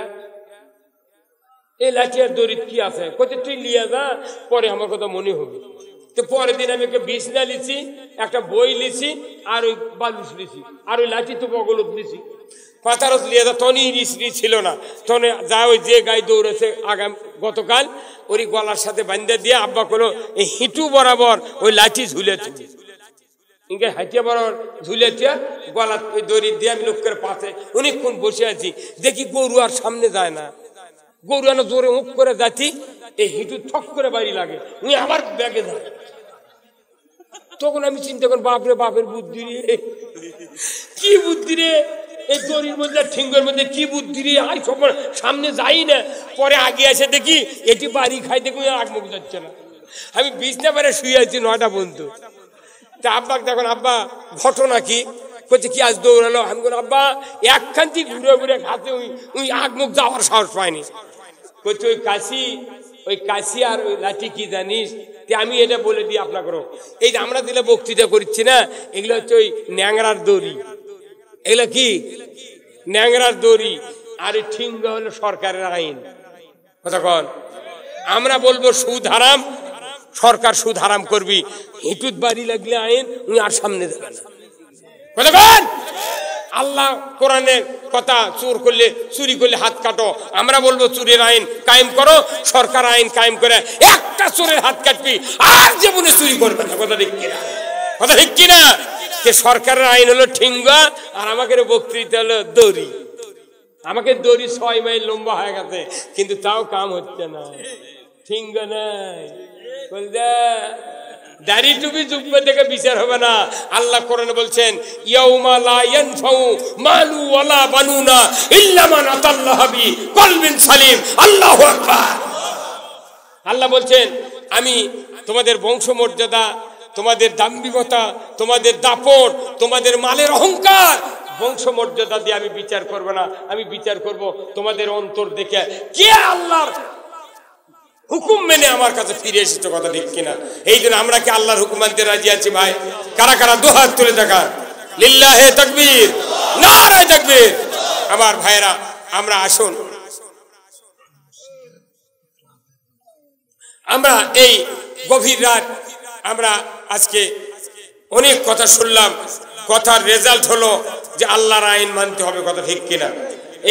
এই লাঠি আর দড়িত কি আছে, করছে তুই লিয়ে যা, পরে আমার কথা মনে হবে। তো পরের দিন আমি একটা বিছনা লিছি, একটা বই লিছি, আর ওই বালুস লিছি, আর ওই লাঠি তো বগলত লিছি। পাতারস লিয়ে যা, তনি রিসরি ছিল না, তখন যা ওই যে গাই দৌড়েছে গতকাল ওই গলার সাথে বান্ধে দিয়ে আব্বা করলো এই হিঁটু বরাবর ওই লাঠি ঝুলেছে, ইনকে হাইটিয়া বরাবর ঝুলেছে গলা ওই দড়ি দিয়ে আমি লোকের পাশে অনেকক্ষণ বসে আছি, দেখি গরু আর সামনে যায় না, গরু আনা জোরে মুখ করে যাচ্ছি, এই হিঁটু ঠক করে বাড়ি লাগে, উনি আবার ব্যাগে যায়। তখন আমি চিন্তা করি বাপরে বাপের বুদ্ধি রে, কি বুদ্ধি রে, এই দড়ির মধ্যে ঠিঙ্গের মধ্যে কি বুদ্ধি রে, আই সব সামনে যাই না, পরে আগে এসে দেখি এটি বাড়ি খাই দেখি আগ মুখ যাচ্ছে না। আমি বিছনা পারে শুয়ে আছি 9টা পর্যন্ত। তা আব্বাকে দেখুন আব্বা ঘটনা কি করছে, কি আজ দৌড়ালো, আমি বলি আব্বা একখানটি ঘুরে ঘুরে খাতে ওই আগ মুখ যাওয়ার সাহস পায়নি। করছে ওই কাশি আর ওই লাঠি কি জানিস, আমি এটা বলে দিই আপনাকেও, এই যে আমরা দিলে বক্তৃতা করছি না, এগুলো হচ্ছে ওই ন্যাংরার দড়ি, এগুলো কি ন্যাংরার দড়ি, আর এই ঠিঙ্গা হলো সরকারের আইন। কতক্ষণ আমরা বলবো সুদ হারাম, সরকার সুদ হারাম করবি, হিঁটুত বাড়ি লাগলে আইন উনি আর সামনে দেবে না। কতক্ষণ আল্লাহ কোরআনের কথা, চোর করলে চুরি করলে হাত কাটো, আমরা বলবো চুরির আইন কায়েম করো, সরকার আইন কায়েম করে একটা চোরের হাত কাটবি আর জীবনে চুরি করবে না। কথা ঠিক কিনা, কথা ঠিক কিনা? যে সরকারের আইন হলো ঠিঙ্গা আর আমাকে বক্তৃতা হলো দড়ি। আমাকে দড়ি 6 মাইল লম্বা হয়ে গেছে, কিন্তু তাও কাম হচ্ছে না, ঠিঙ্গা নাই। বলতে দাড়ি টুপি জুব্বা থেকে বিচার হবে না। আল্লাহ কোরআনে বলছেন ইয়াউমা লা ইয়ানফাউ মালু ওয়ালা বানুনা ইল্লা মান আতাল্লাহ বিকলবিন সালিম। আল্লাহু আকবার। আল্লাহ বলছেন আমি তোমাদের বংশমর্যাদা, তোমাদের দাম্ভিকতা, তোমাদের দাপট, তোমাদের মালের অহংকার, বংশমর্যাদা দিয়ে আমি বিচার করব না। আমি বিচার করব তোমাদের অন্তর দেখে কে আল্লাহর হুকুম মেনে আমার কাছে ফিরে এসেছে, কথা ঠিক কিনা? এই জন্য আমরা কি আল্লাহর হুকুম মানতে রাজি আছি ভাই? কারা কারা দুহাত তুলে দেখা লিল্লাহে তাকবীর, নারে তাকবীর। আমার ভাইরা আমরা আসুন, আমরা এই গভীর রাত আমরা আজকে অনেক কথা শুনলাম। কথার রেজাল্ট হলো যে আল্লাহর আইন মানতে হবে, কথা ঠিক কিনা?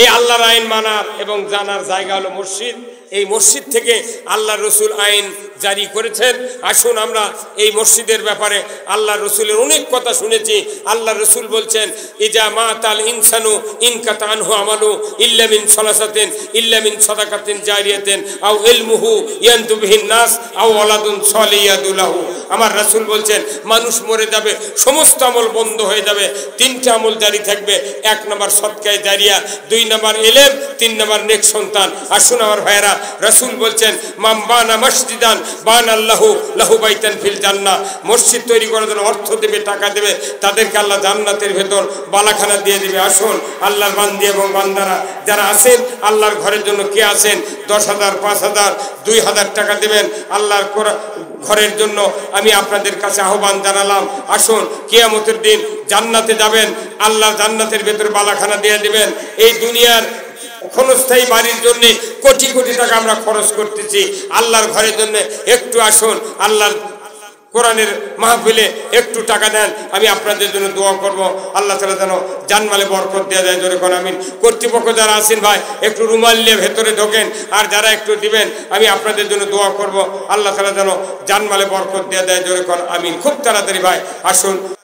এই আল্লাহর আইন মানার এবং জানার জায়গা হলো মসজিদ। এই মসজিদ থেকে আল্লাহ রসুল আইন জারি করেছেন। আসুন আমরা এই মসজিদের ব্যাপারে আল্লাহ রসুলের অনেক কথা শুনেছি। আল্লাহ রসুল বলছেন ইজা মাতাল ইনসানু ইনকাতা আনহু আমালু ইল্লা মিন সালাসাতিন ইল্লা মিন সাদাকাতিন জারিয়াতিন আও ইলমুহু ইয়ানতু বিহিন নাস আও ওয়ালাদুন সালিয়াদু লাহু। আমার রাসূল বলছেন মানুষ মরে যাবে, সমস্ত আমল বন্ধ হয়ে যাবে, তিনটা আমল জারি থাকবে। 1 নম্বর সদকায়ে জারিয়া, 2 নম্বর ইলম, 3 নম্বর নেক সন্তান। আসুন আমার ভাইরা, রাসূল বলছেন মান বানা মসজিদান বানাল্লাহু লাহু বাইতান ফিল জান্নাহ। মসজিদ তৈরি করার জন্য অর্থ দেবে, টাকা দেবে, তাদেরকে আল্লাহ জান্নাতের ভেতর বালাখানা দিয়ে দেবে। আসুন আল্লাহর বান্দি এবং বান্দারা যারা আছেন আল্লাহর ঘরের জন্য কে আছেন 10,000, 5,000, 2,000 টাকা দেবেন আল্লাহর ঘরের জন্য। আমি আপনাদের কাছে আহ্বান জানালাম, আসুন কিয়ামতের দিন জান্নাতে যাবেন, আল্লাহ জান্নাতের ভেতর বালাখানা দিয়ে দিবেন। এই দুনিয়ার ক্ষণস্থায়ী বাড়ির জন্য কোটি কোটি টাকা আমরা খরচ করতেছি, আল্লাহর ঘরের জন্য একটু আসুন, আল্লাহর কোরআনের মাহফিলে একটু টাকা দেন। আমি আপনাদের জন্য দোয়া করব, আল্লাহ তাআলা যেন জানমালে বরকত দেয়া যায়। জোরে কোন আমিন। কর্তৃপক্ষ যারা আছেন ভাই একটু রুমাল নিয়ে ভেতরে ঢোকেন, আর যারা একটু দিবেন আমি আপনাদের জন্য দোয়া করব, আল্লাহ তাআলা যেন জানমালে বরকত দেয়া দেয়। জোরে কোন আমিন। খুব তাড়াতাড়ি ভাই আসুন।